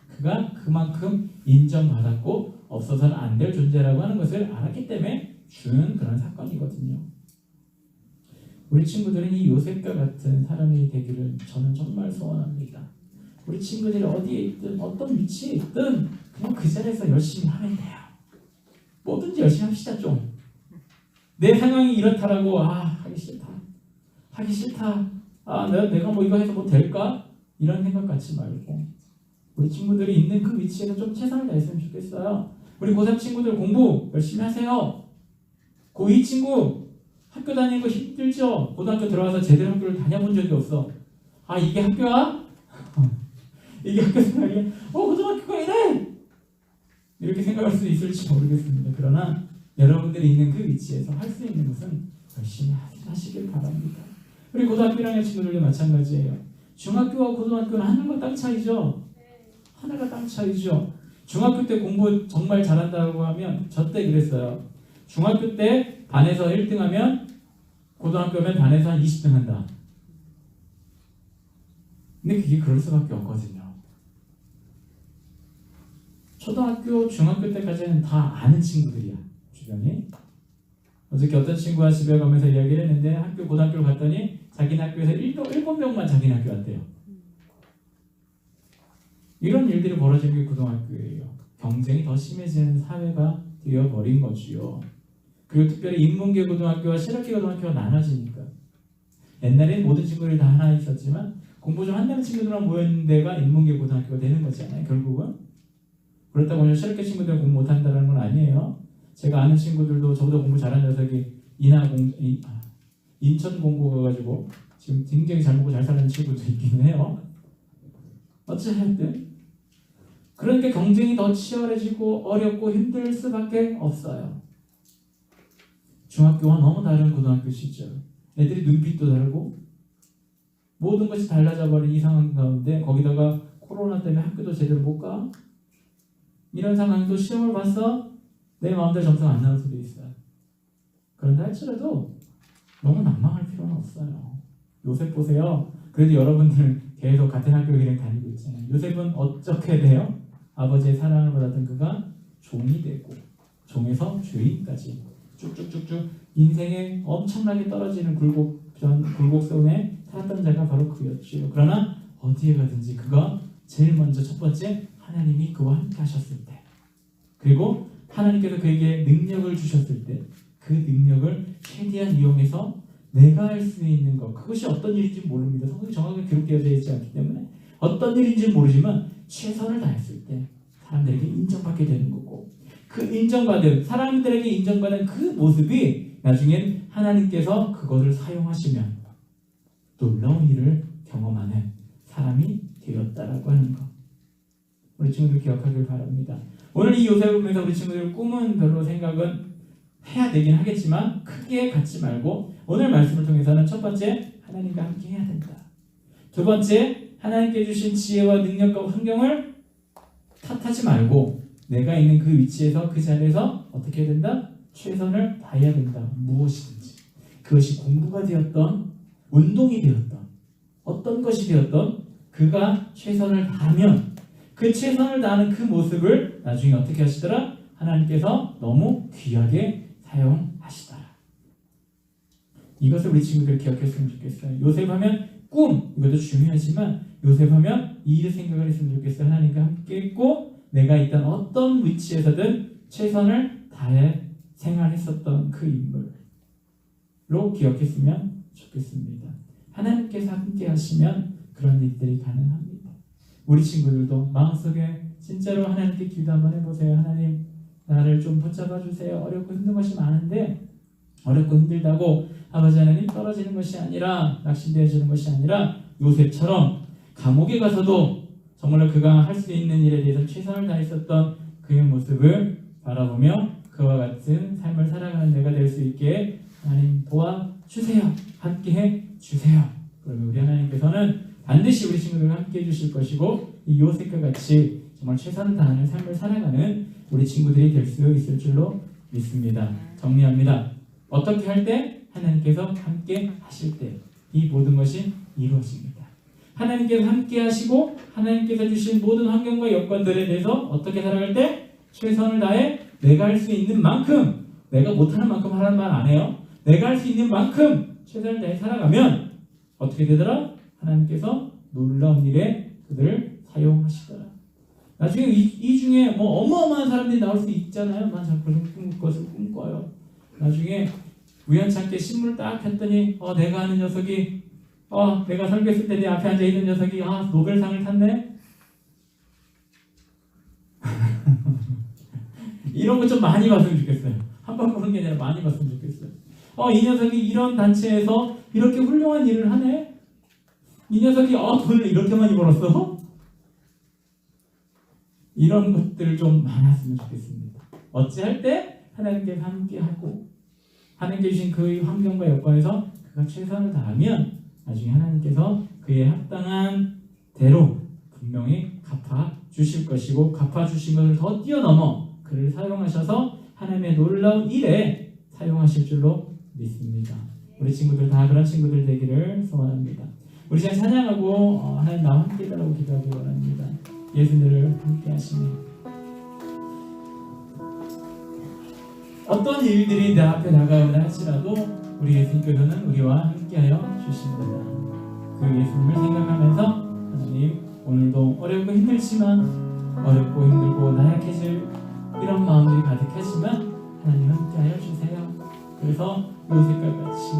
그가 그만큼 인정받았고 없어서는 안 될 존재라고 하는 것을 알았기 때문에 준 그런 사건이거든요. 우리 친구들은 이 요셉과 같은 사람이 되기를 저는 정말 소원합니다. 우리 친구들이 어디에 있든 어떤 위치에 있든 그냥 그 자리에서 열심히 하면 돼요. 뭐든지 열심히 합시다 좀. 내 상황이 이렇다라고 하기 싫다. 내가 뭐 이거 해서 뭐 될까? 이런 생각 갖지 말고 우리 친구들이 있는 그 위치에서 좀 최선을 다했으면 좋겠어요. 우리 고3 친구들 공부 열심히 하세요. 고2 친구 학교 다니는 거 힘들죠? 고등학교 들어가서 제대로 학교를 다녀본 적이 없어. 이게 학교야? 이게 학교 생활이야? 고등학교가 이래! 이렇게 생각할 수 있을지 모르겠습니다. 그러나 여러분들이 있는 그 위치에서 할 수 있는 것은 열심히 하시길 바랍니다. 우리 고등학교 1학년 친구들도 마찬가지예요. 중학교와 고등학교는 하늘과 땅 차이죠? 하늘과 땅 차이죠? 중학교 때 공부 정말 잘한다고 하면 저 때 그랬어요. 중학교 때 반에서 1등 하면 고등학교면 반에서 한 20등 한다. 근데 그게 그럴 수밖에 없거든요. 초등학교, 중학교 때까지는 다 아는 친구들이야. 주변이. 어저께 어떤 친구가 집에 가면서 이야기를 했는데 학교 고등학교를 갔더니 자기네 학교에서 7명만 자기네 학교 왔대요. 이런 일들이 벌어지는 게 고등학교예요. 경쟁이 더 심해지는 사회가 되어버린 거지요. 그리고 특별히 인문계 고등학교와 실업계 고등학교가 나눠지니까 옛날엔 모든 친구들이 다 하나 있었지만 공부 좀 한다는 친구들만 모였는 데가 인문계 고등학교가 되는 거잖아요. 결국은. 그렇다고 해서 실업계 친구들은 공부 못한다는 건 아니에요. 제가 아는 친구들도 저보다 공부 잘하는 녀석이 인천 공고 가가지고 지금 굉장히 잘 먹고 잘 사는 친구도 있긴 해요. 어찌하였든 그러니까 경쟁이 더 치열해지고 어렵고 힘들 수밖에 없어요. 중학교와 너무 다른 고등학교 시절 애들이 눈빛도 다르고 모든 것이 달라져 버린 이 상황 가운데 거기다가 코로나 때문에 학교도 제대로 못 가. 이런 상황도 시험을 봐서 내 마음대로 점수가 안 나올 수도 있어요. 그런데 할지라도 너무 난망할 필요는 없어요. 요셉 보세요. 그래도 여러분들 계속 같은 학교 그냥 다니고 있잖아요. 요셉은 어떻게 돼요? 아버지의 사랑을 받았던 그가 종이 되고 종에서 죄인까지 쭉쭉쭉쭉 인생에 엄청나게 떨어지는 굴곡선에 살았던 자가 바로 그였지요. 그러나 어디에 가든지 그가 제일 먼저 첫 번째 하나님이 그와 함께 하셨을 때 그리고 하나님께서 그에게 능력을 주셨을 때 그 능력을 최대한 이용해서 내가 할 수 있는 것 그것이 어떤 일인지 모릅니다. 성경이 정확하게 기록되어져 있지 않기 때문에 어떤 일인지 모르지만 최선을 다했을 때 사람들에게 인정받게 되는 거고 그 인정받은 사람들에게 인정받은 그 모습이 나중엔 하나님께서 그것을 사용하시면 놀라운 일을 경험하는 사람이 되었다라고 하는 것 우리 친구들 기억하길 바랍니다. 오늘 이 요셉을 보면서 우리 친구들 꿈은 별로 생각은 해야 되긴 하겠지만 크게 갖지 말고 오늘 말씀을 통해서는 첫 번째 하나님과 함께 해야 된다. 두 번째 하나님께 주신 지혜와 능력과 환경을 탓하지 말고 내가 있는 그 위치에서 그 자리에서 어떻게 해야 된다? 최선을 다해야 된다. 무엇이든지 그것이 공부가 되었던 운동이 되었던 어떤 것이 되었던 그가 최선을 다하면 그 최선을 다하는 그 모습을 나중에 어떻게 하시더라? 하나님께서 너무 귀하게 사용하시더라. 이것을 우리 친구들 기억했으면 좋겠어요. 요셉 하면 꿈 이것도 중요하지만 요셉 하면 이 생각을 했으면 좋겠어요. 하나님과 함께 있고 내가 있던 어떤 위치에서든 최선을 다해 생활했었던 그 인물로 기억했으면 좋겠습니다. 하나님께서 함께 하시면 그런 일들이 가능합니다. 우리 친구들도 마음속에 진짜로 하나님께 기도 한번 해보세요. 하나님 나를 좀 붙잡아 주세요. 어렵고 힘든 것이 많은데 어렵고 힘들다고 아버지 하나님 떨어지는 것이 아니라 낙심되어지는 것이 아니라 요셉처럼 감옥에 가서도 정말로 그가 할 수 있는 일에 대해서 최선을 다했었던 그의 모습을 바라보며 그와 같은 삶을 살아가는 내가 될 수 있게 하나님 도와주세요. 함께해 주세요. 그러면 우리 하나님께서는 반드시 우리 친구들과 함께해 주실 것이고 이 요셉과 같이 정말 최선을 다하는 삶을 살아가는 우리 친구들이 될 수 있을 줄로 믿습니다. 정리합니다. 어떻게 할 때? 하나님께서 함께 하실 때 이 모든 것이 이루어집니다. 하나님께서 함께 하시고 하나님께서 주신 모든 환경과 여건들에 대해서 어떻게 살아갈 때? 최선을 다해 내가 할 수 있는 만큼 내가 못하는 만큼 하라는 말 안 해요. 내가 할 수 있는 만큼 최선을 다해 살아가면 어떻게 되더라? 하나님께서 놀라운 일에 그들을 사용하시더라. 나중에 이 중에 뭐 어마어마한 사람들이 나올 수 있잖아요. 난 자꾸 그것을 꿈꿔요. 나중에 우연찮게 신문을 딱 폈더니 내가 아는 녀석이 내가 설교했을 때 내 앞에 앉아있는 녀석이 노벨상을 탔네. 이런 거 좀 많이 봤으면 좋겠어요. 한 번 보는 게 아니라 많이 봤으면 좋겠어요. 이 녀석이 이런 단체에서 이렇게 훌륭한 일을 하네. 이 녀석이 돈을 이렇게 많이 벌었어. 이런 것들 좀 많았으면 좋겠습니다. 어찌할 때 하나님께 함께하고 하나님께 주신 그 환경과 여건에서 그가 최선을 다하면 나중에 하나님께서 그에 합당한 대로 분명히 갚아주실 것이고 갚아주신 것을 더 뛰어넘어 그를 사용하셔서 하나님의 놀라운 일에 사용하실 줄로 믿습니다. 우리 친구들 다 그런 친구들 되기를 소원합니다. 우리 잘 찬양하고 하나님 나와 함께 해달라고 기도하기 원합니다. 예수님을 함께 하시니 어떤 일들이 내 앞에 다가오나 할지라도 우리 예수님께서는 우리와 함께하여 주십니다. 그 예수님을 생각하면서 하나님 오늘도 어렵고 힘들지만 어렵고 힘들고 나약해질 이런 마음들이 가득하지만 하나님 함께하여 주세요. 그래서 요셉과 같이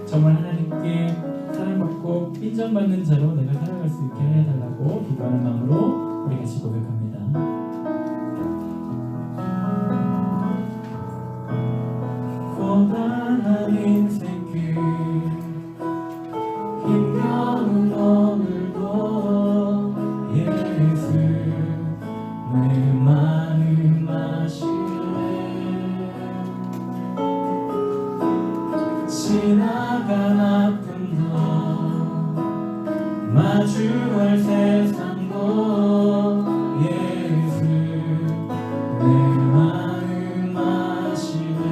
정말 하나님께 사랑받고 인정받는 자로 내가 살아갈 수 있게 해달라고 기도하는 마음으로 우리 같이 고백합니다. 고단한 인생길 힘겨운 오늘도 예수 내 마음 아시네. 지나간 아픔도 마주할 세상도 예수 내 마음 아시네.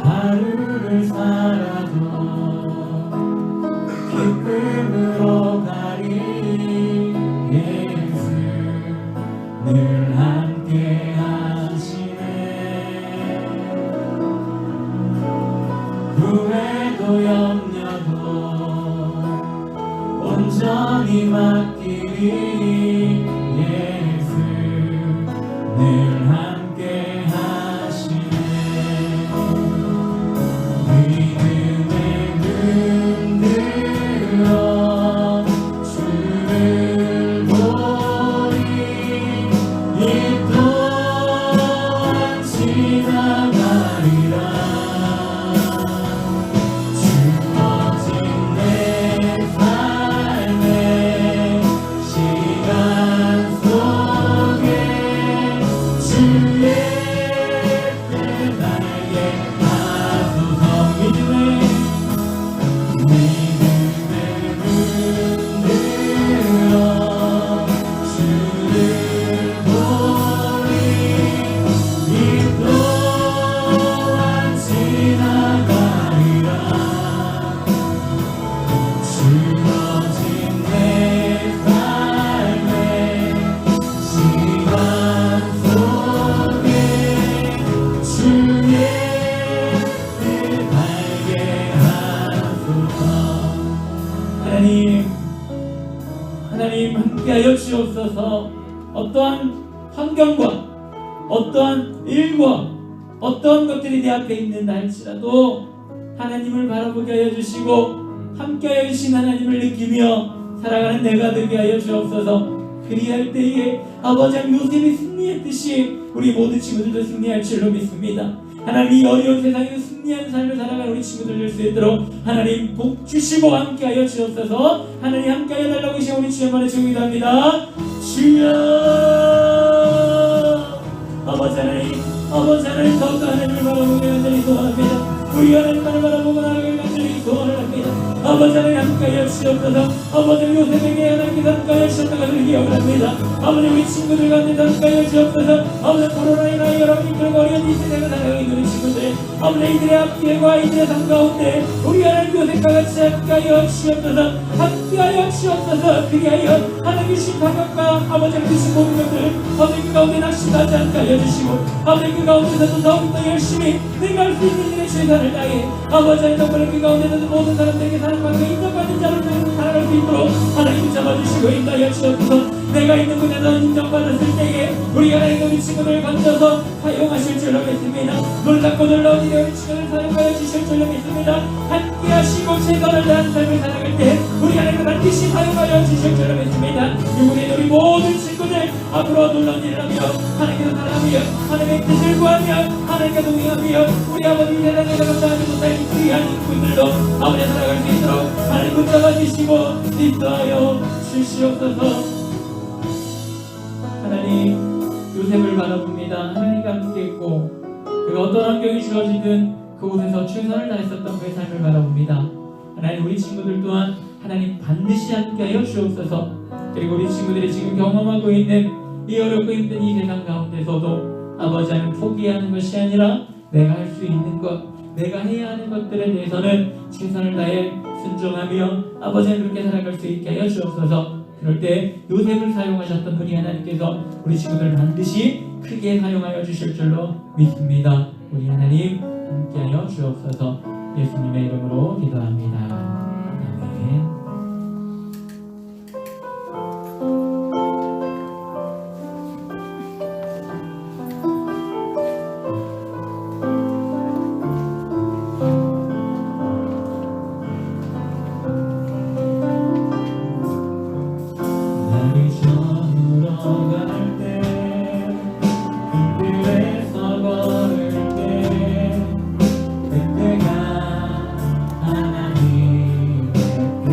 하루를 살아도 기쁨으로 가리 예수 늘 함께 하시네. 후회도 염려도 온전히 맡기리 예수 늘 함께 하시네. 믿음의 눈 들어 주를 보리 이 또한 지나가리라. 주어진 내 삶의 시간 속에 주의 뜻 나에게 하소서. 믿음의 눈 들어 주를 보리 이 또한 지나가리라. 주어진 내 삶의 시간 속에 주의 뜻 알게 하소서. 하나님 함께하여 주옵소서. 어떠한 환경과 어떠한 일과 어떠한 것들이 내 앞에 있는다 할지라도 하나님을 바라보게 하여 주시고 함께하여 주신 하나님을 느끼며 살아가는 내가 되게 하여 주옵소서. 그리할 때에 아버지 요셉이 승리했듯이 우리 모든 친구들도 승리할 줄로 믿습니다. 하나님 이 어려운 세상에서 승리하는 삶을 살아가는 우리 친구들 될 수 있도록 하나님 복 주시고 함께하여 주옵소서. 하나님 함께하여 달라고 하신 우리 주여만의 기도합니다. 주여 아버지 하나님 더욱더 하나님을 바라보고 간절히 소원합니다. 우리 하나님만을 바라보고 나아가길 간절히 소원을 합니다. 아버지 하나님 함께하여 주옵소서. 아버지 요셉에게 하나님께서 함께하여 주셨다가 그를 기억을 합니다. 아버지 우리 친구들 가운데 함께하여 주옵소서. 아버지 코로나로 인하여 여러 힘들고 어려운 이 세상을 살아가고 있는 우리 친구들 아버지 이들의 앞길과 이들의 삶 가운데 우리 하나님 요셉과 같이 함께하여 주옵소서. 함께하여 주옵소서. 그리하여 하나님 주신 가격과 아버지 주신 모든 것들 아버지 그 가운데 낚시하지 않게 하여 주시고 아버지 그 가운데서도 더욱더 열심히 내가 할 수 있는 일에 최선을 다해 아버지 하나님 덕분에 그 가운데서도 모든 사람들에게 사랑받고 인정받는 자로 살아갈 수 있도록 하나님 잡아주시고 인도하여 주옵소서. 내가 있는 곳에서 인정받았을 때에 우리 하나님 우리 친구들 건져서 사용하실 줄로 믿습니다. 놀랍고 놀라운 일에 우리 친구들 사용하여 주실 줄로 믿습니다. 함께 하시고 최선을 다한 삶을 살아갈 때 우리 하나님 반드시 사용하여 주실 줄로 믿습니다. 이번에 우리 모든 친구들 앞으로 놀라운 일을 하며 하나님께서 사랑하며 하나님의 뜻을 구하며 하나님과 동행하며 우리 아버지 세상에 감당하지 못할 귀한 분들도 아버지 살아갈 수 있도록 하나님 붙잡아 주시고 인도하여 주시옵소서. 하나님 요셉을 바라봅니다. 하나님과 함께 있고 그가 어떤 환경이 주어지든 그곳에서 최선을 다했었던 그의 삶을 바라봅니다. 하나님 우리 친구들 또한 하나님 반드시 함께하여 주옵소서. 그리고 우리 친구들이 지금 경험하고 있는 이 어렵고 힘든 이 세상 가운데서도 아버지 하나님 포기하는 것이 아니라 내가 할 수 있는 것 내가 해야 하는 것들에 대해서는 최선을 다해 순종하며 아버지 하나님 그렇게 살아갈 수 있게 하여 주옵소서. 그럴 때 요셉을 사용하셨던 우리 하나님께서 우리 친구들을 반드시 크게 사용하여 주실 줄로 믿습니다. 우리 하나님 함께하여 주옵소서. 예수님의 이름으로 기도합니다. 아멘. 나를 저물어 갈때 길에서 걸을 때 그때가 하나님의 때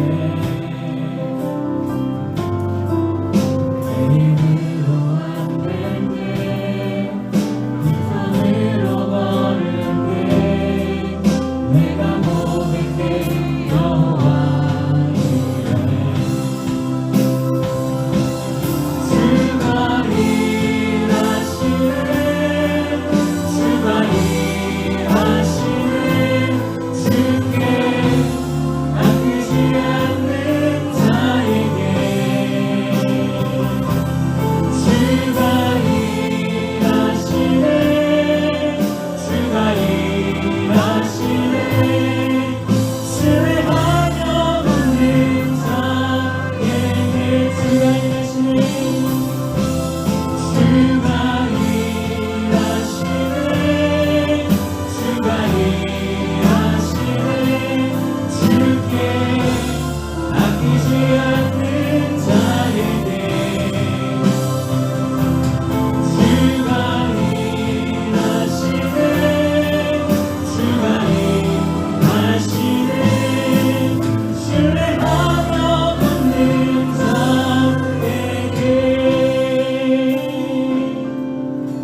내 힘으로 안 될 때 네 손으로 걸을 때 내가 고백해 여호와 이래 주가 일하시네 주께 아끼지 않는 자에게 주가 일하시네 신뢰하며 믿는 자에게 주가 일하시네 주가 일하시네 주가 일하시네 주께 아끼지 않는 자에게 주가 일하시네 주가 일하시네 신뢰하며 믿는 자에게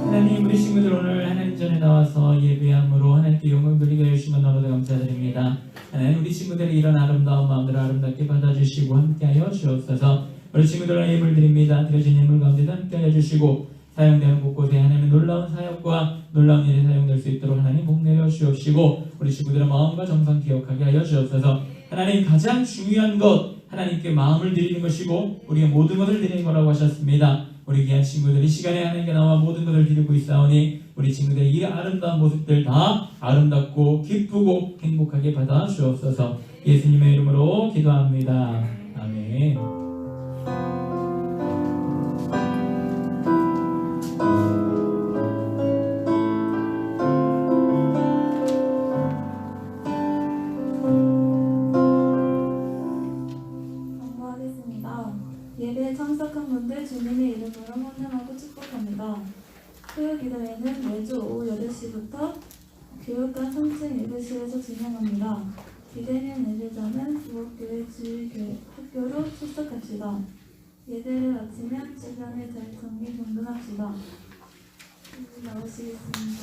하나님 우리 친구들 오늘 하나님 전에 나와서 예배함으로 하나님께 영광 돌리게 해주시면 너무나 감사드립니다. 하나님 우리 친구들의 이런 아름다운 마음들을 아름답게 받아주시고 함께하여 주옵소서. 우리 친구들의 예물 드립니다. 드려진 예물 가운데도 함께하여 주시고 사용되는 곳곳에 하나님의 놀라운 사역과 놀라운 일에 사용될 수 있도록 하나님 복 내려 주옵시고 우리 친구들의 마음과 정성 기억하게 하여 주옵소서. 하나님 가장 중요한 것 하나님께 마음을 드리는 것이고 우리의 모든 것을 드리는 거라고 하셨습니다. 우리 귀한 친구들이 시간에 하나님께 나와 모든 것을 드리고 있사오니 우리 친구들의 이 아름다운 모습들 다 아름답고 기쁘고 행복하게 받아 주옵소서. 예수님의 이름으로 기도합니다. 아멘. 공부하겠습니다. 예배에 참석한 분들 주님의 이름으로 환영하고 축복합니다. 토요 기도회는 매주 오후 8시부터 교육관 3층 예배실에서 진행합니다. 기대면 예배자는 부엌교회 주일교회 학교로 출석합시다. 예배를 마치면 주변에 잘 정리 정돈합시다. 나오시겠습니다.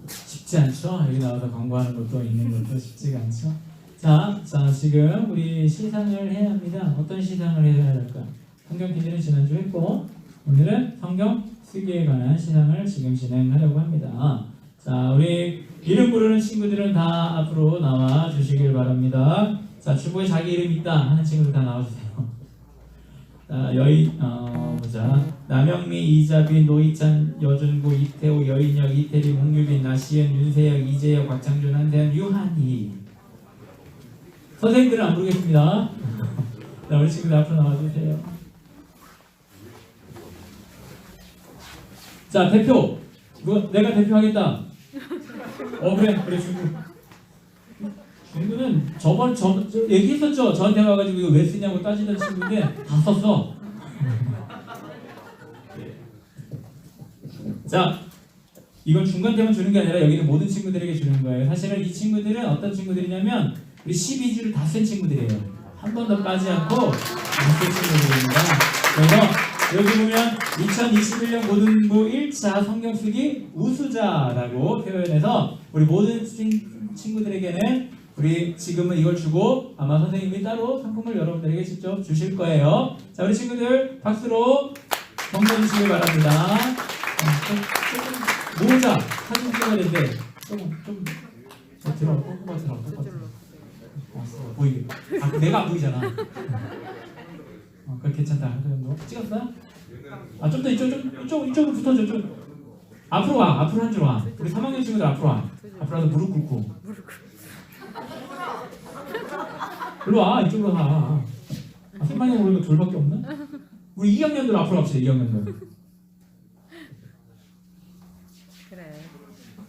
쉽지 않죠? 여기 나와서 광고하는 것도 있는 것도 쉽지가 않죠? 자, 지금 우리 시상을 해야 합니다. 어떤 시상을 해야 할까? 성경 PD는 지난주 했고 오늘은 성경 쓰기에 관한 시상을 지금 진행하려고 합니다. 자, 우리 이름 부르는 친구들은 다 앞으로 나와 주시길 바랍니다. 자, 주보에 자기 이름 있다 하는 친구들 다 나와주세요. 자, 남영미, 이자빈, 노희찬, 여준구, 이태호, 여인혁, 이태리, 홍유빈, 나시은, 윤세혁, 이재혁, 곽창준, 한대현, 유한희. 선생님들은 안 부르겠습니다. 자, 우리 친구들 앞으로 나와주세요. 자, 대표. 이거 내가 대표하겠다. 그래 중구는 저번 얘기했었죠. 저한테 와가지고 이거 왜 쓰냐고 따지던 친구인데 다 썼어. 자, 이건 중간테만 주는 게 아니라 여기는 모든 친구들에게 주는 거예요. 사실은 이 친구들은 어떤 친구들이냐면 우리 12주를 다 쓴 친구들이에요. 한 번 더 빠지 않고 쓴 친구들입니다. 그래서 여기 보면 2021년 고등부 1차 성경 쓰기 우수자라고 표현해서 우리 모든 친구들에게는 우리 지금은 이걸 주고 아마 선생님이 따로 상품을 여러분들에게 직접 주실 거예요. 자, 우리 친구들 박수로 경고 주시기 바랍니다. 모자 사진 찍어야 되는데 좀 들어 똑같아 보이게. 내가 안 보이잖아. 그거 괜찮다. 뭐 찍었어요? 좀 더 이쪽으로 붙어줘. 좀 앞으로 와. 앞으로 한 줄 와. 우리 3학년 친구들 앞으로 와. 앞으로 와서 무릎 꿇고. 일로 와. 이쪽으로 가. 3학년 모르면 둘밖에 없나? 우리 2학년들 앞으로 갑시다. 2학년들.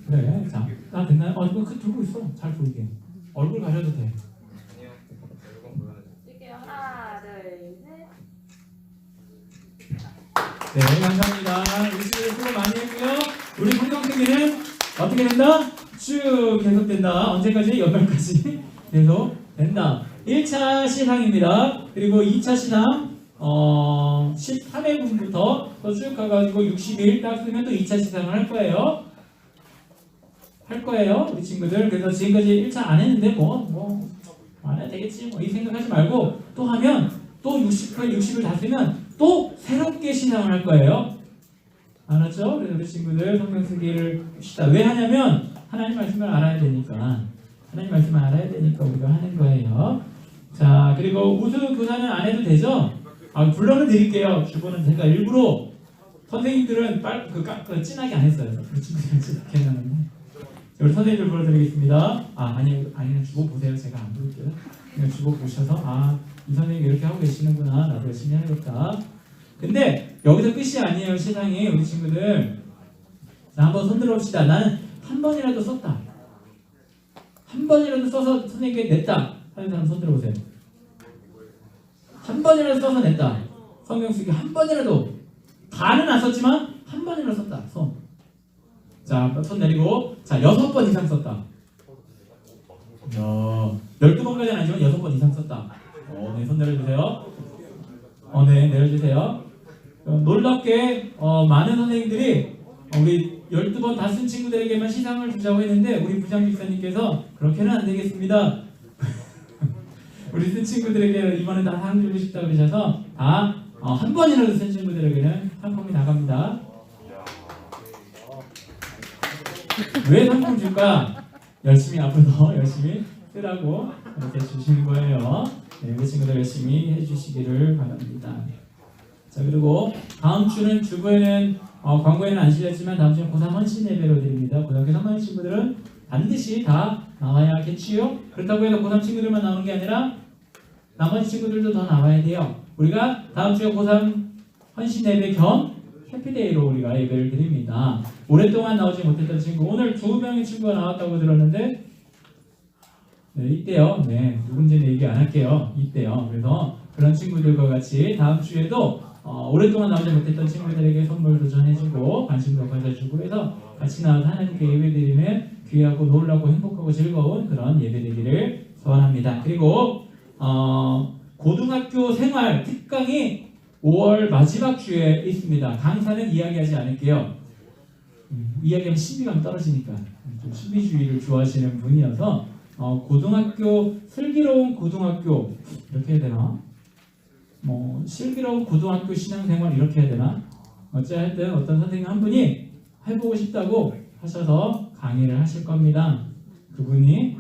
그래. 자, 나 됐나요? 이거 들고 있어. 잘 보이게. 얼굴 가려도 돼. 찍게요. 하나, 둘, 셋. 네, 감사합니다. 우리 친구들 수고 많이 했고요. 우리 성경특기는 어떻게 된다? 쭉 계속된다. 언제까지? 연말까지 계속 된다. 1차 시상입니다. 그리고 2차 시상 13회분부터 또 쭉 가가지고 60일 딱 쓰면 또 2차 시상을 할 거예요. 우리 친구들. 그래서 지금까지 1차 안 했는데 뭐 안 해도 되겠지 뭐 이 생각하지 말고 또 하면 또 60을 다 쓰면 또 새롭게 시상을 할 거예요. 알았죠? 그래서 우리 친구들 성경 쓰기를 합시다. 왜 하냐면 하나님 말씀을 알아야 되니까. 하나님 말씀을 알아야 되니까 우리가 하는 거예요. 자, 그리고 우수 교사는 안 해도 되죠? 불러는 드릴게요. 주보는 제가 일부러 선생님들은 진하게 안 했어요. 우리 친구들은 진하게 했는데 우리 선생님들 불러드리겠습니다. 아니 주보 보세요. 제가 안 부를게요. 그냥 주보 보셔서 이 선생님이 이렇게 하고 계시는구나. 나도 열심히 해야겠다. 근데 여기서 끝이 아니에요. 시상이 우리 친구들. 자, 한번 손 들어봅시다. 나는 한 번이라도 썼다. 한 번이라도 써서 선생님께 냈다 하는 사람 손 들어보세요. 한 번이라도 써서 냈다. 성경 쓰기 한 번이라도. 다는 안 썼지만 한 번이라도 썼다. 손. 자, 손 내리고. 자, 6번 이상 썼다. 12번까지는 아니지만 6번 이상 썼다. 네, 손 내려주세요. 네, 내려주세요. 놀랍게 많은 선생님들이 우리 12번 다 쓴 친구들에게만 시상을 주자고 했는데 우리 부장 집사님께서 그렇게는 안 되겠습니다. 우리 쓴 친구들에게 이번에 다 상 주고 싶다고 그러셔서 다 한 번이라도 쓴 친구들에게는 상품이 나갑니다. 왜 상품 줄까? 열심히 앞으로 더 열심히 쓰라고 이렇게 주시는 거예요. 네, 우리 친구들 열심히 해주시기를 바랍니다. 자, 그리고 다음 주는 주부에는 광고에는 안 실렸지만 다음 주는 고3 헌신 예배로 드립니다. 고등학교 3학년 친구들은 반드시 다 나와야겠지요. 그렇다고 해서 고3 친구들만 나오는 게 아니라 나머지 친구들도 더 나와야 돼요. 우리가 다음 주에 고3 헌신 예배 겸 해피데이로 우리가 예배를 드립니다. 오랫동안 나오지 못했던 친구, 오늘 2명의 친구가 나왔다고 들었는데 네, 이때요. 네, 누군지는 얘기 안 할게요. 이때요. 그래서 그런 친구들과 같이 다음 주에도 오랫동안 나오지 못했던 친구들에게 선물도 전해주고 관심도 가져주고 해서 같이 나와서 하나님께 예배드리는 귀하고 놀랍고 행복하고 즐거운 그런 예배되기를 소원합니다. 그리고 고등학교 생활 특강이 5월 마지막 주에 있습니다. 강사는 이야기하지 않을게요. 이야기하면 신비감 떨어지니까 좀 신비주의를 좋아하시는 분이어서 고등학교 슬기로운 고등학교 이렇게 해야 되나? 슬기로운 고등학교 신앙생활 이렇게 해야 되나? 어쨌든 어떤 선생님 한 분이 해보고 싶다고 하셔서 강의를 하실 겁니다. 그분이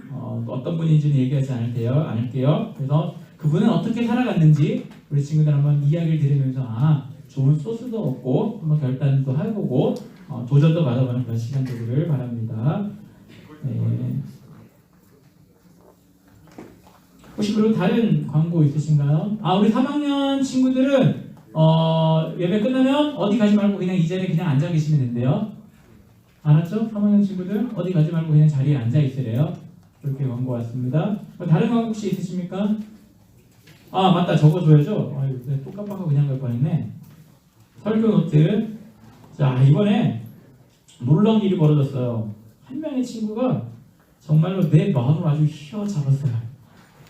어떤 분인지는 얘기하지 않을게요. 그래서 그분은 어떻게 살아갔는지 우리 친구들 한번 이야기를 들으면서 좋은 소스도 얻고 한번 결단도 해보고 도전도 받아보는 그런 시간 되기를 바랍니다. 네. 혹시 그리고 다른 광고 있으신가요? 우리 3학년 친구들은 예배 끝나면 어디 가지 말고 그냥 이 자리에 그냥 앉아 계시면 된대요. 알았죠? 3학년 친구들 어디 가지 말고 그냥 자리에 앉아 있으래요. 그렇게 광고 왔습니다. 다른 광고 혹시 있으십니까? 맞다, 적어줘야죠. 또 깜빡하고 그냥 갈 뻔했네. 설교 노트. 자, 이번에 놀라운 일이 벌어졌어요. 한 명의 친구가 정말로 내 마음을 아주 휘어잡았어요.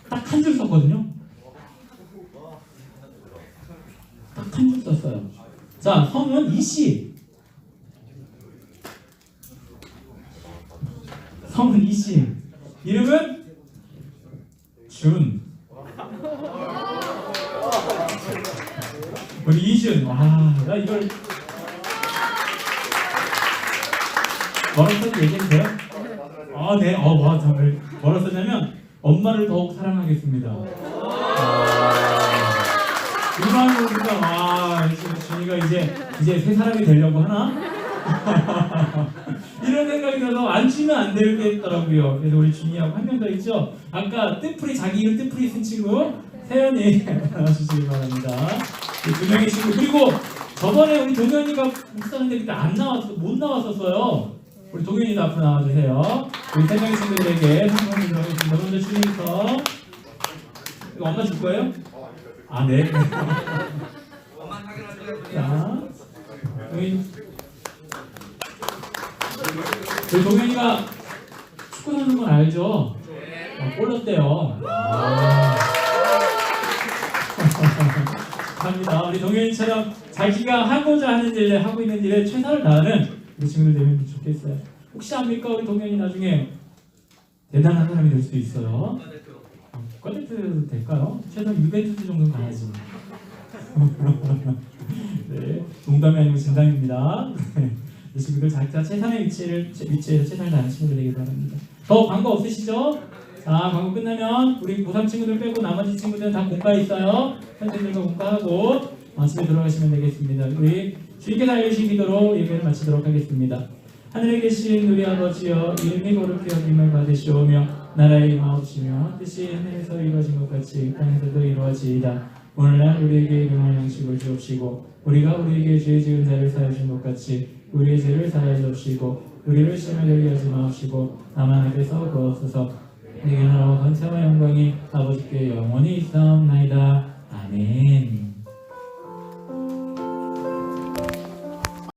딱 한 줄 썼거든요. 딱 한 줄 썼어요. 자, 성은 이씨. 성은 이씨. 이름은 준. 우리 이준. 나 이걸 뭐라고 썼는지 얘기해도 돼요? 네. 정말 뭐라고 썼냐면 엄마를 더욱 사랑하겠습니다. 이만 보니까 와 준이가 이제 새 사람이 되려고 하나? 이런 생각이 들어서 안 주면 안 되겠더라고요. 그래서 우리 준이하고 한 명 더 있죠. 아까 뜻풀이 자기 이름 뜻풀이 쓴 친구 세연이 나와주시기 바랍니다. 이 두 명의 친구 그리고 저번에 우리 동현이가 묵사는데 그때 못 나왔었어요. 우리 동현이도 앞으로 나와주세요. 우리 세 명의 친구들에게 선물 드리겠습니다. 먼저 준이부터. 이거 엄마 줄 거예요? 아 네. 자, 우리 동현이가 축구 선수인 건 알죠? 골 넣었대요. 감사합니다. 우리 동현이처럼 자기가 하고자 하는 일을 하고 있는 일에 최선을 다하는 우리 친구들 되면 좋겠어요. 혹시 압니까? 우리 동현이 나중에 대단한 사람이 될 수도 있어요. 국가대표 될까요? 최소한 유벤투스 정도는 가야지. 네, 농담이 아니고 진담입니다. 이 친구들 각자 최선의 위치에서 최선을 다하는 친구들 되길 바랍니다. 더 광고 없으시죠? 자, 광고 끝나면 우리 고3 친구들 빼고 나머지 친구들은 다 공과 있어요. 선생님들과 공과하고 집에 들어가시면 되겠습니다. 우리 주님께서 알려주신 기도로 예배를 마치도록 하겠습니다. 하늘에 계신 우리 아버지여, 이름이 거룩히 여김을 받으시오며 나라의 임하옵시며 뜻이 하늘에서 이루어진 것 같이 땅에서도 이루어지이다. 오늘날 우리에게 일용할 양식을 주옵시고 우리가 우리에게 죄 지은 자를 사하여 준 것 같이 우리의 죄를 사하여 주옵시고 우리를 시험에 들게 하지 마옵시고 다만 악에서 구하옵소서. 내게 나라와 권세와 영광이 아버지께 영원히 있사옵나이다. 아멘.